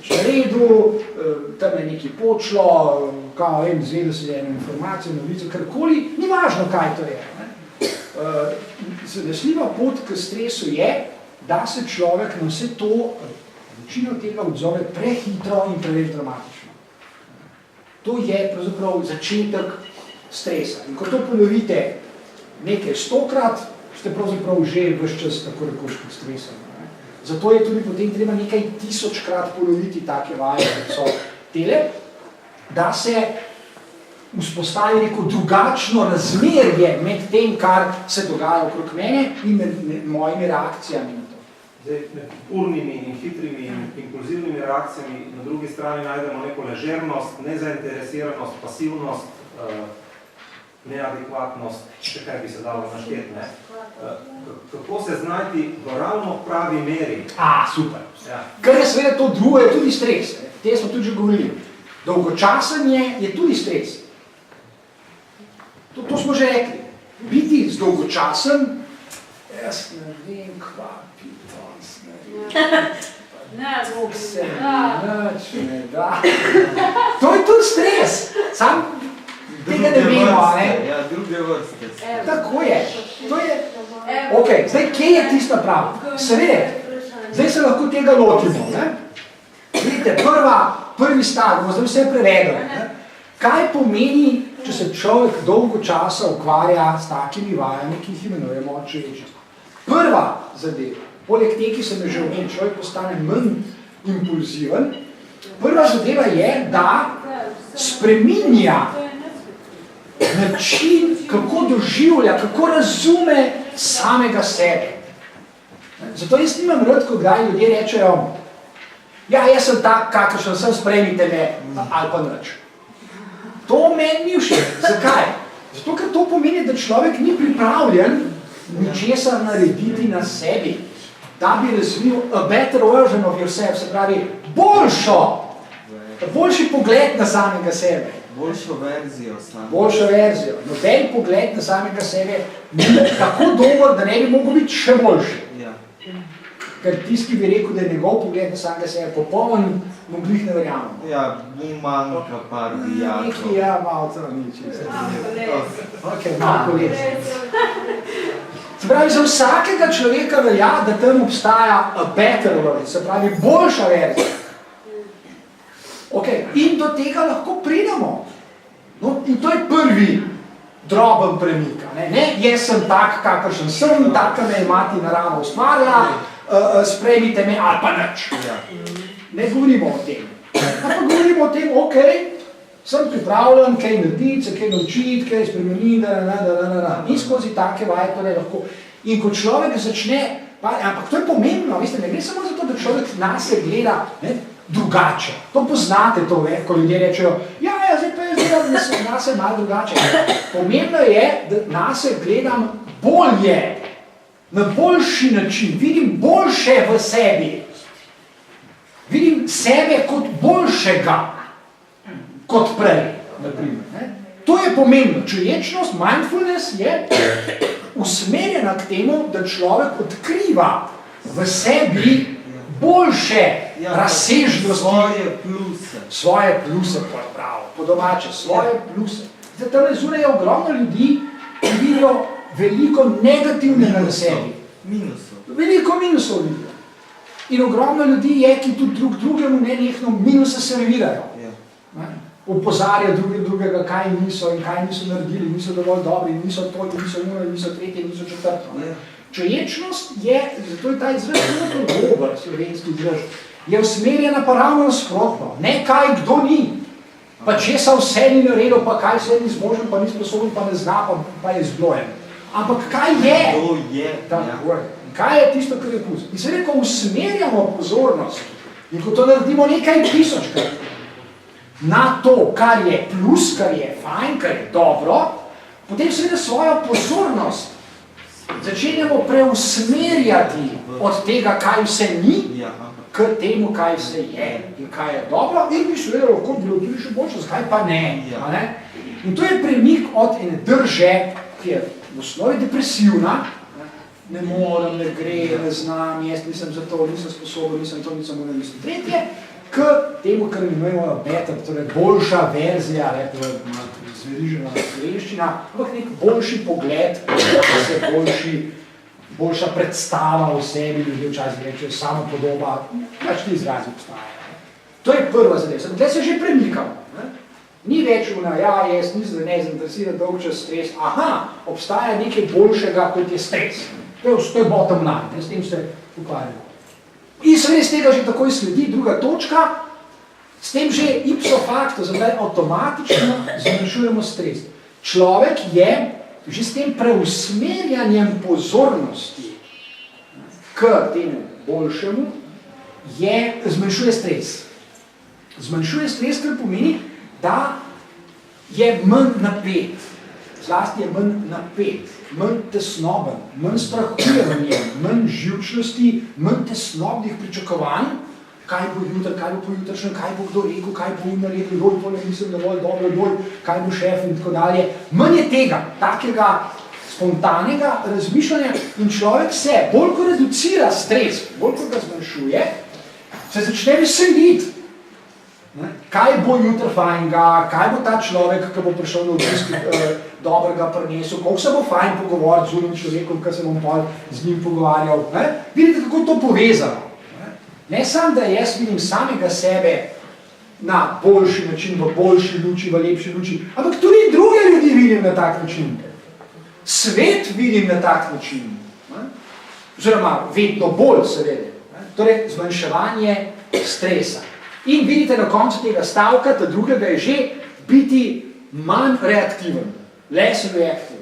na redu, tam je nekaj počlo, kao zvedel se eno informacijo, novico, karkoli, ni važno, kaj to je. Zanesljiva pot k stresu je, da se človek na vse to, večino tega odzove prehitro in preveč dramatično. To je pravzaprav začetek stresa. In ko to ponovite nekaj 100-krat, ste pravzaprav že ves čas tako rekoč pod stresom. Zato je tudi potem treba nekaj tisočkrat ponoviti take vaje, kot so tele, da se vzpostavi neko drugačno razmerje med tem, kar se dogaja okrog mene in med mojimi reakcijami na to. Zdaj, med urnimi in hitrimi in impulzivnimi reakcijami na drugi strani najdemo neko ležernost, nezainteresiranost, pasivnost, neadekvatnost, še kaj bi se dalo našteti, ne? Kako se znajti v ravno pravi meri? Super. Ja. Kar je seveda to drugo, je tudi stres. Te smo tudi že govorili. Dolgočasenje je tudi stres. To smo že rekli. Biti dolgočasen jaz ne vem, kva pitos, Ne, se nič ne da. To je tudi stres, sam tega ne vemo, a ne? Ja, druge vrste. Tako je, to je, ok, zdaj, kje je tista prava? Seveda, zdaj se lahko tega lotimo, ne? Vidite, prvi stav, bomo zdaj vse prevedali, ne? Kaj pomeni, če se človek dolgo časa ukvarja s takimi vajami, ki jih imenujemo človečnost? Prva zadeva, poleg te, ki sem že omenil, človek postane manj impulziven, prva zadeva je, da spreminja način, kako doživlja, kako razume samega sebe. Zato jaz nimam rad, ko kdaj ljudje rečejo, ja, jaz sem tak, kakršen sem, sprejmite me, ali pa nič. To meni ni všeč. Zakaj? Zato, ker to pomeni, da človek ni pripravljen ničesar narediti na sebi, da bi razvil a better version of yourself, se pravi, boljši pogled na samega sebe. Boljšo verzijo samega. Boljšo verzijo. Noben pogled na samega sebe ni tako dober, da ne bi mogel biti še boljši. Ja. Ker tisti, ki bi rekel, da je njegov pogled na samega sebe popoln, mu glih ne verjamem. Ja, mu manjka par vijakov. Neki, ja, malo to ni čisto. Ok, malo koles. Se pravi, za vsakega človeka velja, da tam obstaja a better version, se pravi, boljša verzija. Ok, in do tega lahko pridemo. No, in to je prvi droben premik. Ne, jaz sem tak, kakršen sem, taka me je mati narava ustvarila, sprejmite me ali pa nič. Ne govorimo o tem. Pa govorimo o tem, ok, sem pripravljen kaj narediti, se kaj naučiti, kaj spremeniti, in skozi take vaje torej lahko. In ko človek začne, ampak to je pomembno, veste, ne gre samo za to, da človek nase gleda, ne, drugače. To poznate to, ko ljudje rečejo, ja, zdaj pa jaz gledam nase malo drugače. Pomembno je, da nase gledam bolje, na boljši način, vidim boljše v sebi. Vidim sebe kot boljšega, kot prej, naprimer. To je pomembno. Človečnost, mindfulness je usmerjena k temu, da človek odkriva v sebi boljše razsežnosti. Svoje pluse, prav, po domače, svoje pluse. Zdaj, tam zunaj je ogromno ljudi, ki vidijo veliko negativnega na sebi. Veliko minusov vidijo. In ogromno ljudi je, ki tudi drugemu nenehno minuse servirajo. Opozarja drugega, kaj niso in kaj niso naredili, niso dovolj dobri, niso to, niso ono, niso tretje, niso četrto. Človečnost je, zato je ta izraz zelo dober slovenski izraz, je usmerjena pa ravno nasprotno. Ne kaj kdo ni, pa česa vse ni naredil, pa kaj vse ni zmožen, pa ni sposoben, pa ne zna, pa je zblojen. Ampak kaj je? To je. Kaj je tisto, kar je plus? In seveda, ko usmerjamo pozornost in ko to naredimo nekaj tisočkrat na to, kar je plus, kar je fajn, kar je dobro, potem seveda svojo pozornost začenjamo preusmerjati od tega, kaj vse ni, k temu, kaj vse je in kaj je dobro, in bi seveda lahko bilo tudi še boljše, zakaj pa ne. In to je premik od ene drže, ki je v osnovi depresivna, ne morem, ne gre, ne znam, jaz nisem za to, nisem sposoben, nisem to, nisem ono, nisem tretje, k temu, kar imamo better, torej boljša verzija, to je zverižena slovenščina, ampak nek boljši pogled, boljša predstava o sebi, ljudje včasih rečejo, samo podoba, pač ti izrazi obstajajo. To je prva zadeva. Zdaj se že premikamo. Ni več vna, ja, jaz nisem nezainteresiran, dolg čas stres, aha, obstaja nekaj boljšega, kot je stres. To je bottom line, s tem se ukvarjamo. In seveda iz tega že takoj sledi druga točka, s tem že ipso facto, zdaj avtomatično zmanjšujemo stres. Človek je že s tem preusmerjanjem pozornosti k temu boljšemu, zmanjšuje stres. Zmanjšuje stres, kar pomeni, da je manj napet, zlasti je manj napet, manj tesnoben, manj strahuje v njem, manj živčnosti, manj tesnobnih pričakovanj, kaj bo jutri, kaj bo pojutrišnjem, kaj bo kdo rekel, kaj bo naredil, to ne mislim dovolj dobro, kaj bo šef in tako dalje. Manj je tega, takega spontanega razmišljanja in človek se, bolj ko reducira stres, bolj ko ga zmanjšuje, se začne veseliti. Kaj bo jutri fajnga, kaj bo ta človek, ki bo prišel na obisk dobrega prinesel, koliko se bo fajn pogovoriti z unim človekom, ki se bom z njim pogovarjal. Vidite, kako je to povezano. Ne samo, da jaz vidim samega sebe na boljši način, v boljši luči, v lepši luči, ampak tudi druge ljudi vidim na tak način. Svet vidim na tak način. Oziroma, vedno bolj seveda. Torej, zmanjševanje stresa. In vidite na koncu tega stavka, ta drugega je že biti manj reaktiven, less reactive.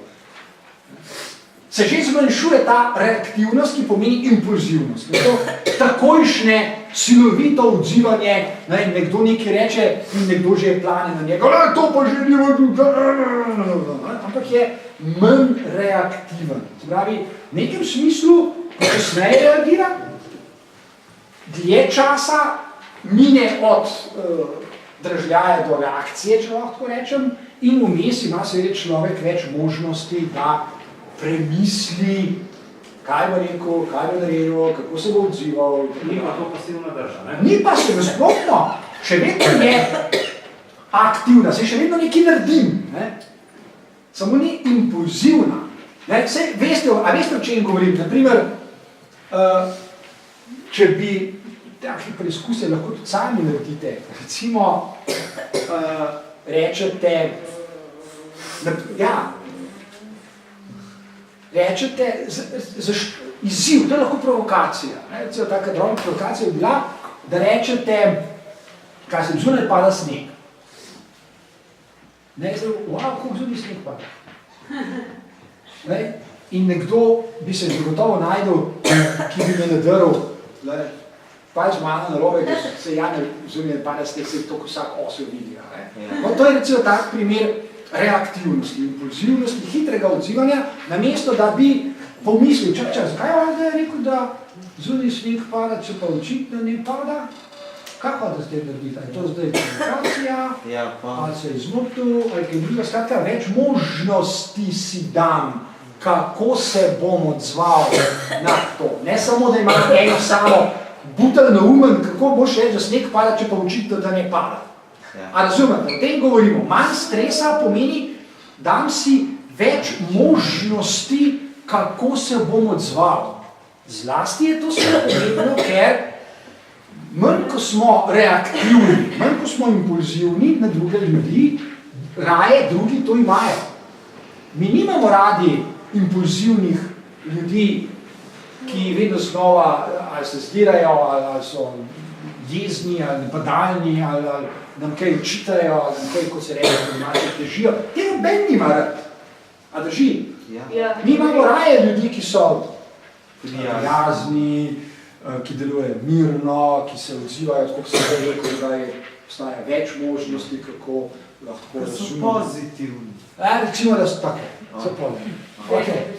Se že zmanjšuje ta reaktivnost, ki pomeni impulzivnost. To takojšnje, silovito odzivanje, nekdo nekaj reče in nekdo že je plane na njega, to pa želimo, ampak je manj reaktiven. Se pravi, v nekem smislu počasneje reagira, dlje časa mine od dražljaja do reakcije, če lahko rečem, in vmes ima seveda človek več možnosti, da premisli, kaj bo rekel, kaj bo naredil, kako se bo odzival. Ni pa to pasivna drža, ne? Ni pa se nasprotno, še vedno je aktivna, se še vedno nekaj naredim, ne? Samo ni impulzivna. Veste, o čem govorim? Naprimer, če bi takšne preizkuse lahko tudi sami naredite. Recimo, rečete, izziv, to je lahko provokacija. Recimo, taka drobna provokacija je bila, da rečete, kaj se zunaj pada sneg. Ne, zdaj, koliko zunaj sneg pada. In nekdo bi se zagotovo najdel, ki bi me nadrl, pa je z malo narobe, da se Jane zunaj pada sneg, se to vsak osel vidi. To je recimo tak primer reaktivnosti, impulzivnosti, hitrega odzivanja, namesto da bi pomislil, zakaj je rekel, da zunaj sneg pada, če pa očitno ne pada? Kako da zdaj narediti? Je to zdaj komunikacija, ali se je izmotil, ali kaj druga, skratka, več možnosti si dam, kako se bom odzval na to. Ne samo, da imam eno samo butelj naumen, kako boš reči, da sneg pada, če pa očitno, da ne pada. A razumete, o tem govorimo. Manj stresa pomeni, dam si več možnosti, kako se bom odzval. Zlasti je to pomembno, ker manj, ko smo reaktivni, manj, ko smo impulzivni na druge ljudi, raje drugi to imajo. Mi nimamo radi impulzivnih ljudi, ki vedno znova ali se zdirajo, ali so jezni, ali napadalni, ali nam kaj učitajo, ali nam kaj, kot se reče, da imajo težijo. Te noben nima rad. A drži? Mi imamo raje ljudi, ki so prijazni, ki delujejo mirno, ki se odzivajo, tako se je rekel, da obstaja več možnosti, kako lahko razumemo. So pozitivni. Recimo, da so take. So pozitivni.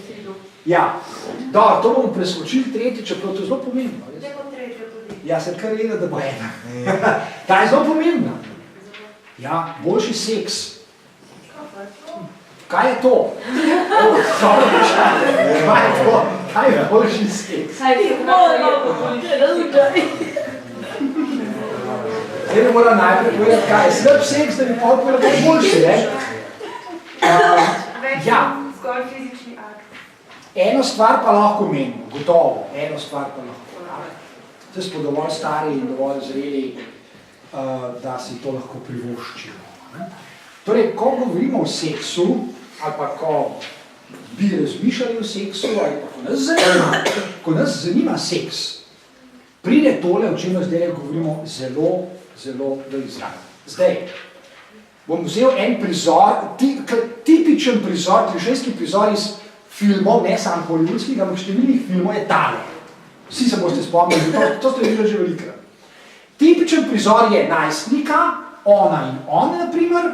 Ja, dobro, to bomo preskočili tretji, čeprav to je zelo pomembno. Ja, se kar vedel, da bo ena. Ta je zelo pomembna. Ja, boljši seks. Kaj je to? Kaj je boljši seks? Zdaj ne moram najprej povedati, kaj je slab seks, da bi pa povedal boljši, ne? Ja. Zgolj fizični akt. Eno stvar pa lahko menimo, gotovo, eno stvar pa lahko. Zdaj smo dovolj stari in dovolj zreli, da si to lahko privoščimo. Torej, ko govorimo o seksu, ali pa ko bi razmišljali o seksu, ali pa ko nas zanima seks, pride tole, o čemer zdaj govorimo, zelo, zelo do izraza. Zdaj, bom vzel en prizor, tipičen prizor, klišejski prizor iz filmov, ne samo hollywoodskih, ampak številnih filmov je tale. Vsi se boste spomnili, to ste videli že velikrat. Tipičen prizor je najstnika, ona in on, na primer,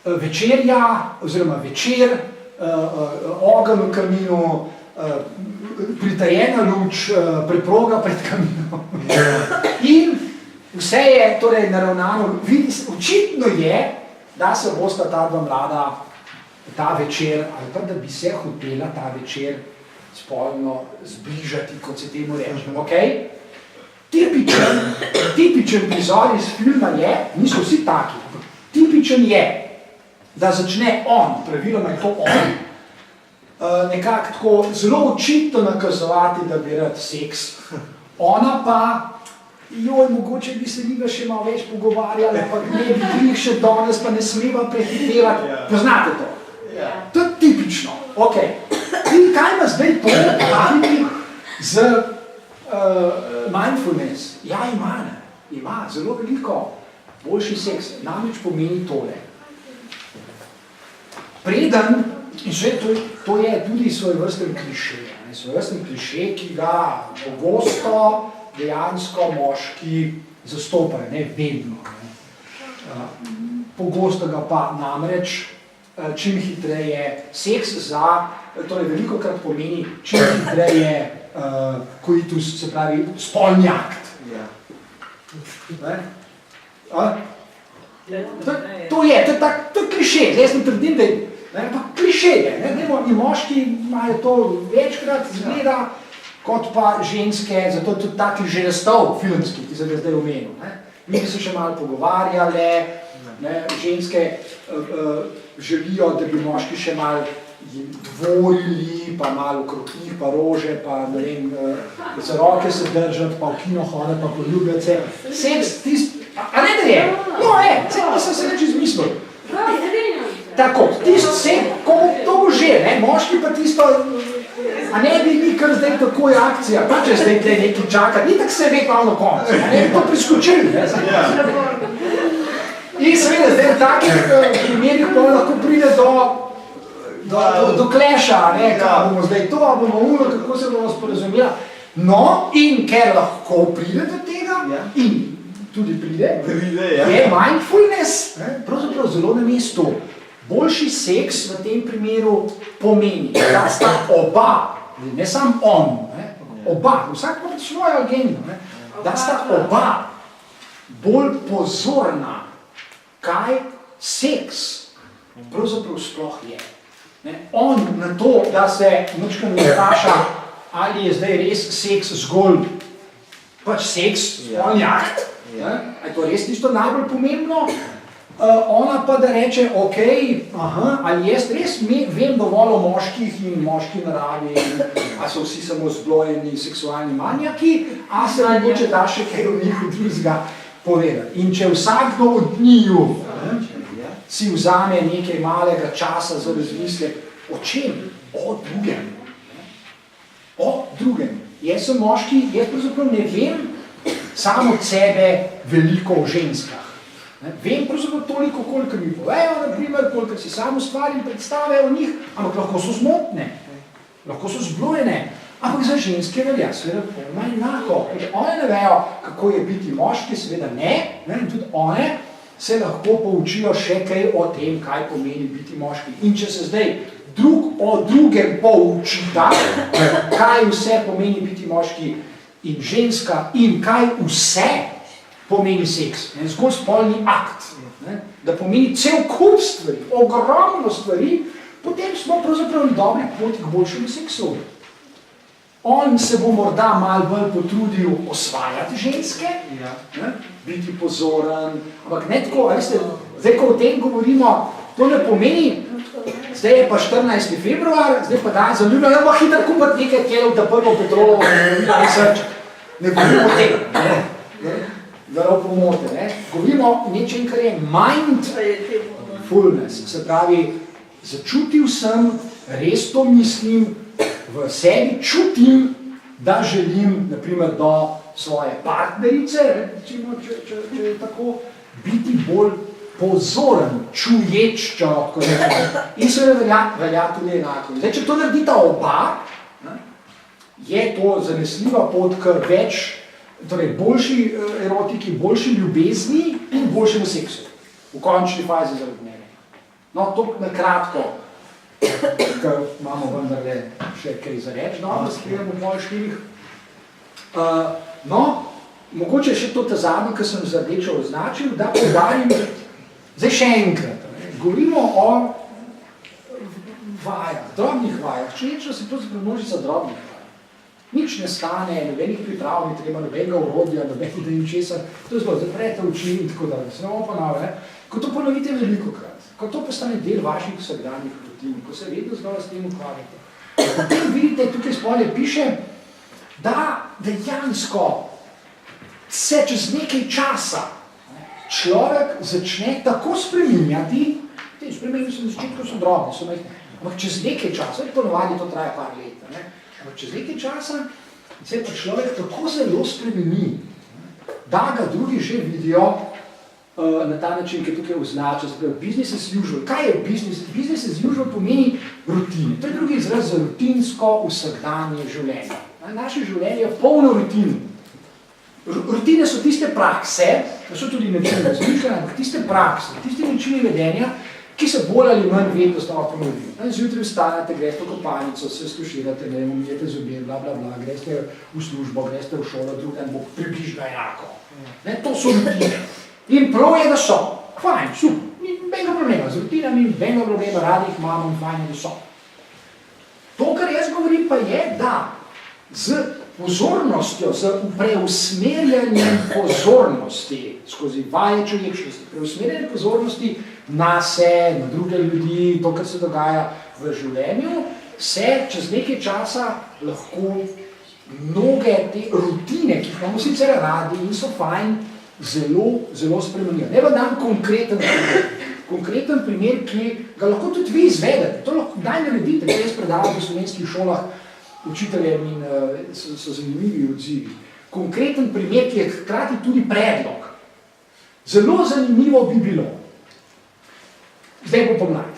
večerja, oziroma večer, ogenj v kaminu, pritajena luč, preproga pred kaminom. In vse je torej naravnano, očitno je, da se bosta ta dva mlada ta večer, ali pa da bi se hotela ta večer spolno zbližati, kot se temu reče. Okay? Tipičen prizor iz filma je, niso vsi taki, tipičen je, da začne on, praviloma je to on, nekako tako zelo očitno nakazovati, da bi rad seks. Ona pa, mogoče bi se njega še malo več pogovarjali, pa ne bi jih še danes, pa ne smeva prehitevati. Poznate to? To je tipično. Okay. In kaj ima zdaj to praviti z mindfulness? Ja, ima zelo veliko boljši seks. Namreč pomeni tole. Preden, in še to je tudi svojevrsten klišej, svojevrsten klišej, ki ga pogosto dejansko moški zastopajo, ne vedno. Pogosto ga pa namreč čim hitreje seks torej velikokrat pomeni čim hitreje koitus, se pravi spolni akt. To je klišej, zdaj jaz ne trdim, da je klišej je, in moški imajo to večkrat zgleda, kot pa ženske, zato tudi taki že nastov filmski, ki se ga zdaj omenil. Mi bi se še malo pogovarjali, ženske želijo, da bi moški še malo dvorili, pa malo okrog njih, pa rože, pa ne vem, za roke se držati, pa v kino hoditi, pa poljubljati se. Seks, a ne da je? No, sem se neč izmislil. Tako, tisto se, ko to bo že, moški pa tisto, a ne bi mi kar zdaj tako je akcija, pa če zdaj nekaj čaka, ni tako se ve pa na koncu, ne bi to priskočili. In seveda, zdaj v takih primerih pa lahko pride do kleša, kaj bomo zdaj to, a bomo uno, kako se bomo sporazumela. No, in ker lahko pride do tega, in tudi pride, je mindfulness pravzaprav zelo na mestu. Boljši seks v tem primeru pomeni, da sta oba, ne sam on, oba, vsak ima svojo agendo, da sta oba bolj pozorna, kaj seks pravzaprav sploh je. On na to, da se nočka ne vpraša, ali je zdaj res seks zgolj pač seks, spolni akt, je to res tisto najbolj pomembno, ona pa da reče, ok, ali jaz res vem dovolj o moških in moški naravi, a so vsi samo zblojeni seksualni manjaki, a se mogoče da še kaj o njih drugega povedati. In če vsakdo od njiju si vzame nekaj malega časa za razmislek, o čem? O drugem. O drugem. Jaz sem moški, jaz pravzaprav ne vem samo od sebe veliko o ženskah. Vem pravzaprav toliko, koliko mi povejo, naprimer, koliko si sam ustvarim predstave o njih, ampak lahko so zmotne, lahko so zblojene, ampak za ženske velja, seveda pojma enako. One ne vejo, kako je biti moški, seveda ne, in tudi one se lahko poučijo še kaj o tem, kaj pomeni biti moški. In če se zdaj drug o drugem poučita, kaj vse pomeni biti moški in ženska in kaj vse pomeni seks, zgolj spolni akt, da pomeni cel kup stvari, ogromno stvari, potem smo pravzaprav na dobri poti k boljšemu seksu. On se bo morda malo bolj potrudil osvajati ženske, biti pozoren, ampak ne tako, zdaj, ko o tem govorimo, to ne pomeni, zdaj je pa 14. februar, zdaj pa dan zaljubljen, pa hitro kupati nekaj kelov, da prvo petrolovo, ne govorimo o tem, zelo pomote, govorimo nečem, kar je mindfulness, se pravi, začutil sem, res to mislim, v sebi čutim, da želim, naprimer, do svoje partnerice, recimo, če je tako, biti bolj pozoren, čuječ, če lahko rečem. In seveda velja tudi enako. Zdaj, če to naredita oba, je to zanesljiva pot k več, torej boljši erotiki, boljši ljubezni in boljšemu seksu. V končni fazi zaradi mene. No, to na kratko, ker imamo vendarle še kaj za reč, da skrijemo pol 4. No, mogoče še to zadnje, ki sem za rdečo označil, da poudarim, zdaj še enkrat, govorimo o vajah, drobnih vajah. Človečnost je pravzaprav množica drobnih vaj. Nič ne stane, nobenih priprav ni treba, nobenega urodja, nobenih da ničesar. To je zelo, zaprete oči in tako dalje. Se ne bomo ponavljali. Ko to ponovite velikokrat, ko to postane del vaših vsakdanjih rutin, ko se vedno znova s tem ukvarjate. Potem vidite, tukaj spodaj piše, da dejansko se čez nekaj časa človek začne tako spreminjati, te spremenjati so na začetku so drobne, so majhne, ampak čez nekaj časa, ponovadi to traja par let, ampak čez nekaj časa se pa človek tako zelo spremeni, da ga drugi že vidijo na ta način, ki je tukaj označen, business as usual. Kaj je business? Business as usual pomeni rutine. To je drugi izraz za rutinsko vsakdanje življenje. Naše življenje je polno rutin. Rutine so tiste prakse, so tudi načine razmišljanja, ampak tiste prakse, tiste načine vedenja, ki se bolj ali manj vedno znova ponovijo. Zjutraj vstanete, greste v kopalnico, se stuširate, umijete zobje, bla, bla, bla, greste v službo, greste v šolo, drug dan bo približno enako. To so rutine. In prav je, da so. Fajn, super. Ni nobenega problema. Z rutinami, nobenega problema, radi jih imamo in fajn je, da so. To, kar jaz govorim, pa je, da z pozornostjo, z preusmerjanjem pozornosti skozi vaje človečnosti, preusmerjanjem pozornosti na se, na druge ljudi, to, kar se dogaja v življenju, se čez nekaj časa lahko mnoge te rutine, ki jih imamo sicer radi in so fajn, zelo, zelo spremenijo. Ne vam dam konkreten primer, ki ga lahko tudi vi izvedete. To lahko daj naredite, da jaz predavam v slovenskih šolah učiteljem in so zanimivi odzivi. Konkreten primer, ki je hkrati tudi predlog. Zelo zanimivo bi bilo. Zdaj bo pomlad.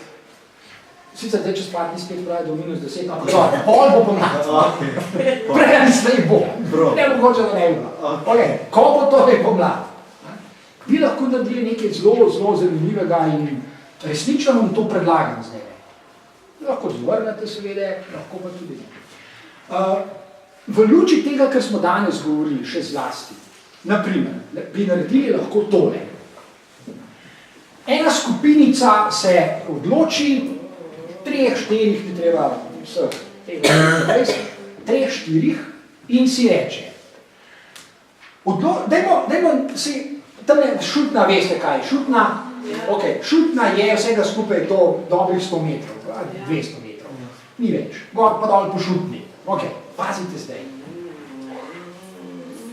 Sicer zdaj čez par dni spet pravi do -10, ampak pol bo pomlad. Prej ali slej bo. Ne mogoče, da ne bo. Ko bo to je pomlad? Vi lahko naredili nekaj zelo, zelo zanimivega in resnično vam to predlagam zdaj. Lahko zvrnete seveda, lahko pa tudi ne. V luči tega, kar smo danes govorili, še zlasti, naprimer, bi naredili lahko tole. Ena skupinica se odloči, 3-4, ni treba vseh, 3-4 in si reče. Dajmo si, tamle Šutna, veste kaj je Šutna? Ok, Šutna je vsega skupaj to dobrih 100 metrov, 200 metrov, ni več, gor pa dol po Šutni. Ok, pazite zdaj.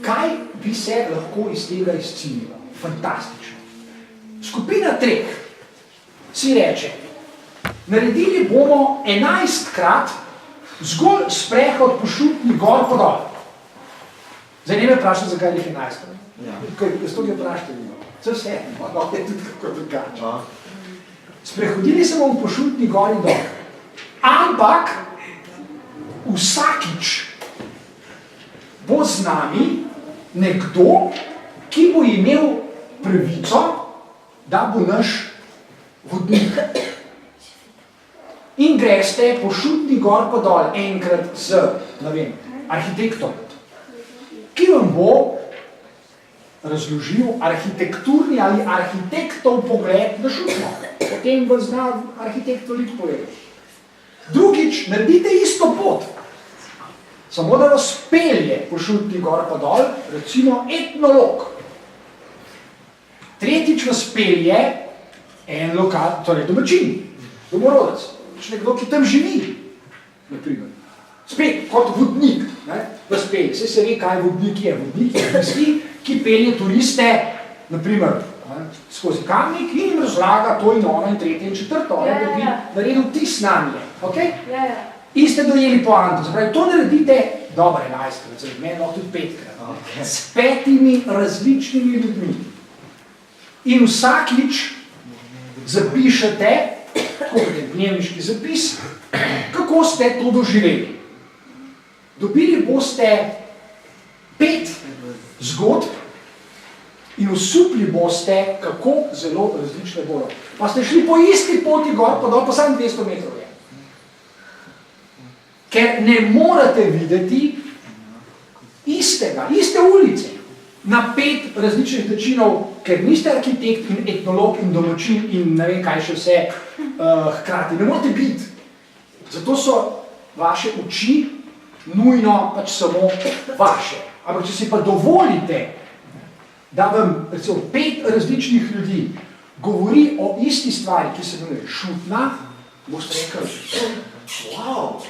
Kaj bi se lahko iz tega izcililo? Fantastično. Skupina 3 si reče, naredili bomo 11-krat zgolj sprehod po Šutni gor pa dol. Zdaj ne me vprašam, zakaj jih 11-krat. Jaz to ga vprašate njima. Vse, lahko je tudi kako drugače. Sprehodili se bomo po Šutni gor in dol. Ampak vsakič bo z nami nekdo, ki bo imel pravico, da bo naš vodnik. In greste po Šutni gor pa dol enkrat z, ne vem, arhitektom, ki vam bo razložil arhitekturni ali arhitektov pogled na Šutno. Potem vam zna arhitekt toliko povedati. Drugič, naredite isto pot. Samo da vas pelje po Šutni gor pa dol, recimo etnolog. Tretjič vas pelje en lokal, torej domačin, domorodec, nekdo, ki tam živi, naprimer. Spet, kot vodnik, vas pelje. Saj se ve, kaj vodnik je. Vodnik je tisti, ki pelje turiste, naprimer, skozi Kamnik in jim razlaga to in ono in tretje in četrto, da bi naredil tis nanje. Okay? In ste dojeli poanto. Zapravi, to naredite dobro 11-krat, meni lahko tudi 5-krat. S 5 različnimi ljudmi. In vsakič zapišete, tako kot je dnevniški zapis, kako ste to doživeli. Dobili boste 5 zgodb in osupli boste, kako zelo različne bodo. Pa ste šli po isti poti gor, pa dol, pa samo 200 metrov je. Ker ne morate videti iste ulice na 5 različnih načinov, ker niste arhitekt in etnolog in domačin in ne vem kaj še vse hkrati. Ne morate biti. Zato so vaše oči nujno pač samo vaše. Ampak če si pa dovolite, da vam recimo 5 različnih ljudi govori o isti stvari, ki se imenuje šutna, boste rekli, wow,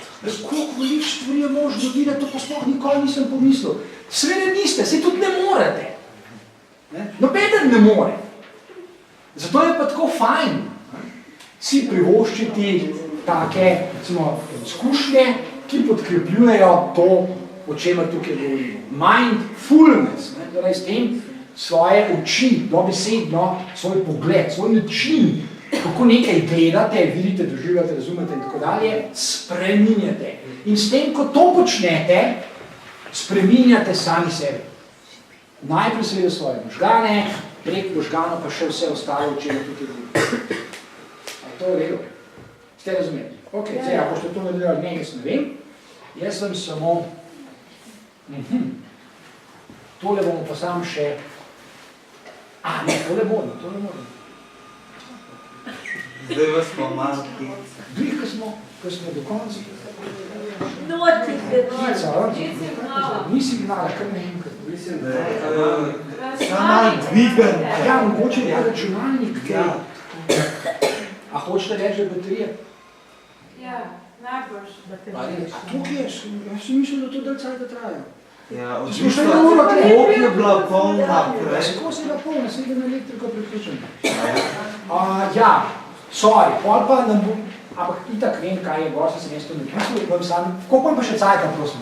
koliko veliko stvari je možno videti, to pa sploh nikoli nisem pomislil. Seveda niste, saj tudi ne morete. Nobeden ne more. Zato je pa tako fajn si privoščiti take izkušnje, ki podkrepljujejo to, o čemer tukaj govorimo. Mindfulness, torej s tem svoje oči, dobesedno, svoj pogled, svoj način, kako nekaj gledate, vidite, doživljate, razumete in tako dalje, spreminjate. In s tem, ko to počnete, spreminjate sami sebe. Najprej seveda svoje možgane, prek možganov pa še vse ostalo, o čem tukaj govorimo. A je to v redu? Ste razumeli? Ok, zdaj, ako ste to naredili ali ne, jaz ne vem. Jaz sem samo... Tole bomo pa sam še... ne, tole moram. Zdaj vas pa malo kica. Glih, ko smo do konca. Noti, Ni signala, kar ne enkrat. Mislim, da je samo malo dvigan. Ja, mogoče je računalnik. A hočete reči, da je baterija? Ja, najboljš baterija. A tukaj je? Jaz sem mislil, da to dalj cajta traja. Ja, odlično, koliko je bila polna prej. Kako se je bila polna, se je na elektriko priključen. Ja, sorry, pol pa nam bo, ampak itak vem, kaj je gor, sem mesto napisal, vam sam, koliko vam pa še cajta, prosim?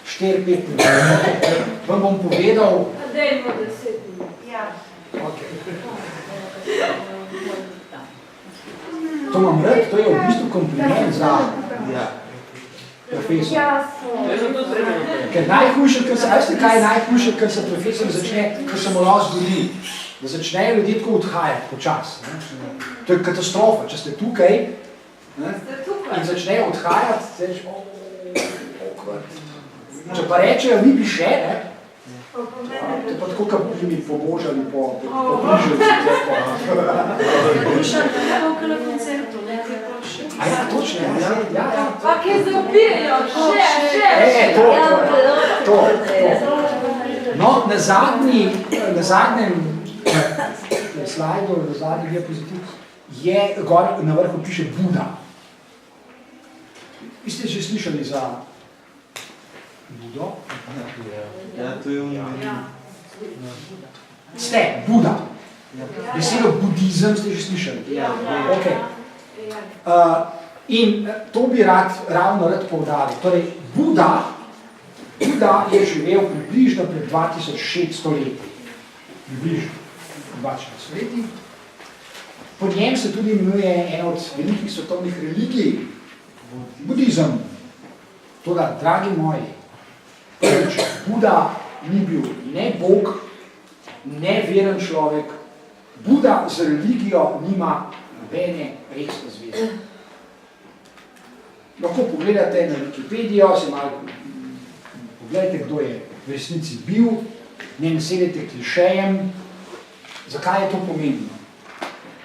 4-5 minut. Vam bom povedal... Dajmo 10 minut. Ja. Ok. To imam rad, to je v bistvu kompliment za profesor. Ker najhujše, kaj je najhujše, kar se profesor začne, kar se mu lahko zgodi, da začnejo ljudje tako odhajati počasi. To je katastrofa, če ste tukaj in začnejo odhajati, se reči, če pa rečejo, ni bi še, to je pa tako, kar bi mi pobožali po bližavci. Slušate tako na koncertu, ne? A ja, točno, ja. Pa kje zapijajo, še. To. No, na zadnjem slajdu, na zadnjih diapozitiv, je gor na vrhu piše Buda. Vi ste že slišali za Budo? Ja, to je umeni. Ste, Buda. Besedo budizem ste že slišali? Ja. Ok. In to bi ravno rad poudaril. Torej, Buda je živel približno pred 2600 leti. Približno 2600 leti. Po njem se tudi imenuje ena od velikih svetovnih religij, budizem. Toda, dragi moji, prvič, Buda ni bil ne Bog, ne veren človek. Buda z religijo nima nobene resne zveze. Lahko pogledate na Wikipedijo, se malo pogledajte, kdo je v resnici bil, ne nasedete klišejem. Zakaj je to pomembno?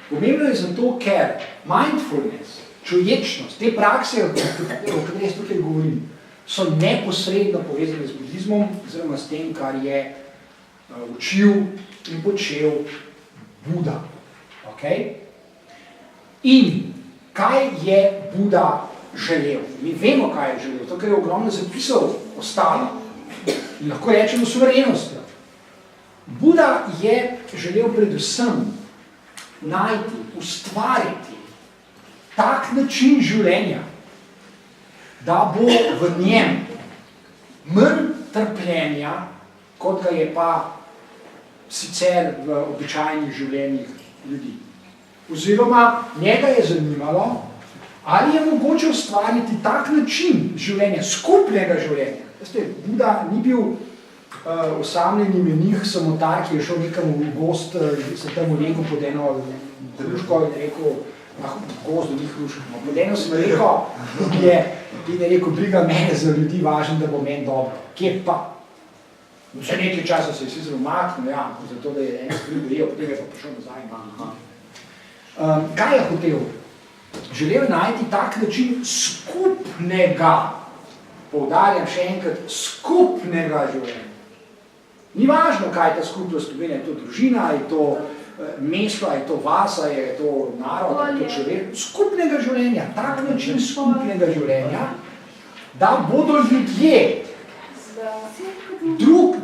Pomembno je zato, ker mindfulness, čuječnost, te prakse, o kateri jaz tukaj govorim, so neposredno povezane z budizmom, oziroma s tem, kar je učil in počel Buda. Okay? In kaj je Buda želel? Mi vemo, kaj je želel, to, kar je ogromno zapisal ostalo. In lahko rečemo suverenostjo. Buda je želel predvsem najti, ustvariti tak način življenja, da bo v njem manj trpljenja, kot ga je pa sicer v običajnih življenjih ljudi. Oziroma, njega je zanimalo, ali je mogoče ustvariti tak način življenja, skupnega življenja. Veste, Buda ni bil osamljeni menih samotar, ki je šel nekam v gost, se tam ulegel pod eno hruško in rekel, gozdu ni hruško, pod eno smreko in je rekel, briga mene za ljudi, važno, da bo meni dobro. Kje pa? Vse nekaj časa se je vsi zelo umaknil, ja, zato da je en skriv dojel, potem je pa prišel nazaj. Kaj je hotel? želel najti tak način skupnega, poudarjam še enkrat, skupnega življenja. Ni važno, kaj je ta skupnost pomeni, je to družina, je to mesto, je to vasa, je to narod, je to človek. Skupnega življenja, tak način skupnega življenja, da bodo ljudje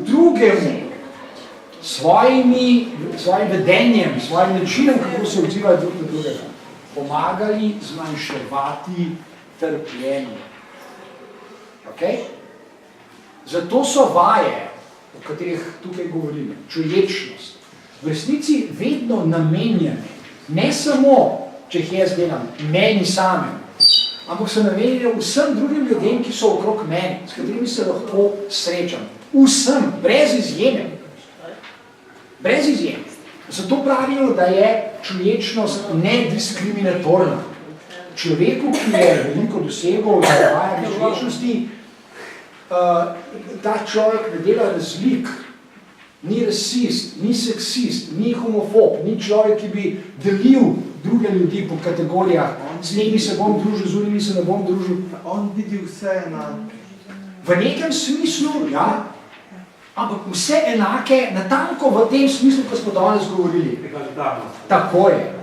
drugemu svojim vedenjem, svojim načinom, kako se odzivajo drug na drugega, pomagali zmanjševati trpljenje. Okay? Zato so vaje, o katerih tukaj govorimo, čuječnost, v resnici vedno namenjene, ne samo, če jih jaz delam, meni samem, ampak so namenjene vsem drugim ljudem, ki so okrog meni, s katerimi se lahko srečam. Vsem, brez izjeme. Brez izjeme. Zato pravijo, da je čuječnost nediskriminatorna. Človeku, ki je veliko dosegel v zavajanju čuječnosti, ta človek ne dela razlik, ni rasist, ni seksist, ni homofob, ni človek, ki bi delil druge ljudi po kategorijah, s njimi se bom družil, z unimi se ne bom družil. On vidi vse enako. V nekem smislu, ja, ampak vse enake, natanko v tem smislu, ko smo danes govorili. Tako je.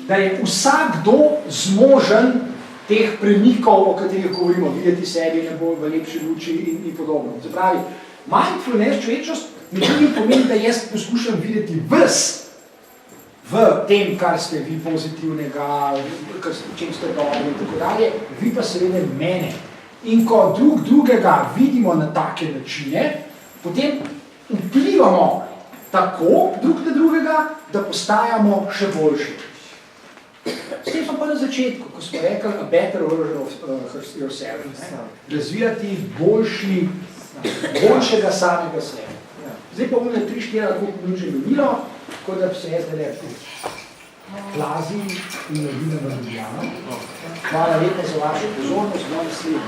Da je vsakdo zmožen teh premikov, o katerih govorimo, videti sebi nebo v lepši luči in podobno. Se pravi, mindfulness, čuječnost, nekaj pomeni, da jaz poskušam videti vas v tem, kar ste vi pozitivnega, v čem ste dobri in tako dalje, vi pa seveda mene. In ko drugega vidimo na take načine, potem vplivamo tako drug na drugega, da postajamo še boljši. S tem pa na začetku, ko smo rekli a better version of yourself, razvijati boljšega samega sebe. Zdaj pa bomo 3-4 lahko minut že minilo, tako da se jaz zdaj plazi in naredimo v Ljubljano. Hvala lepa za vašo pozornost, bomo naslednji.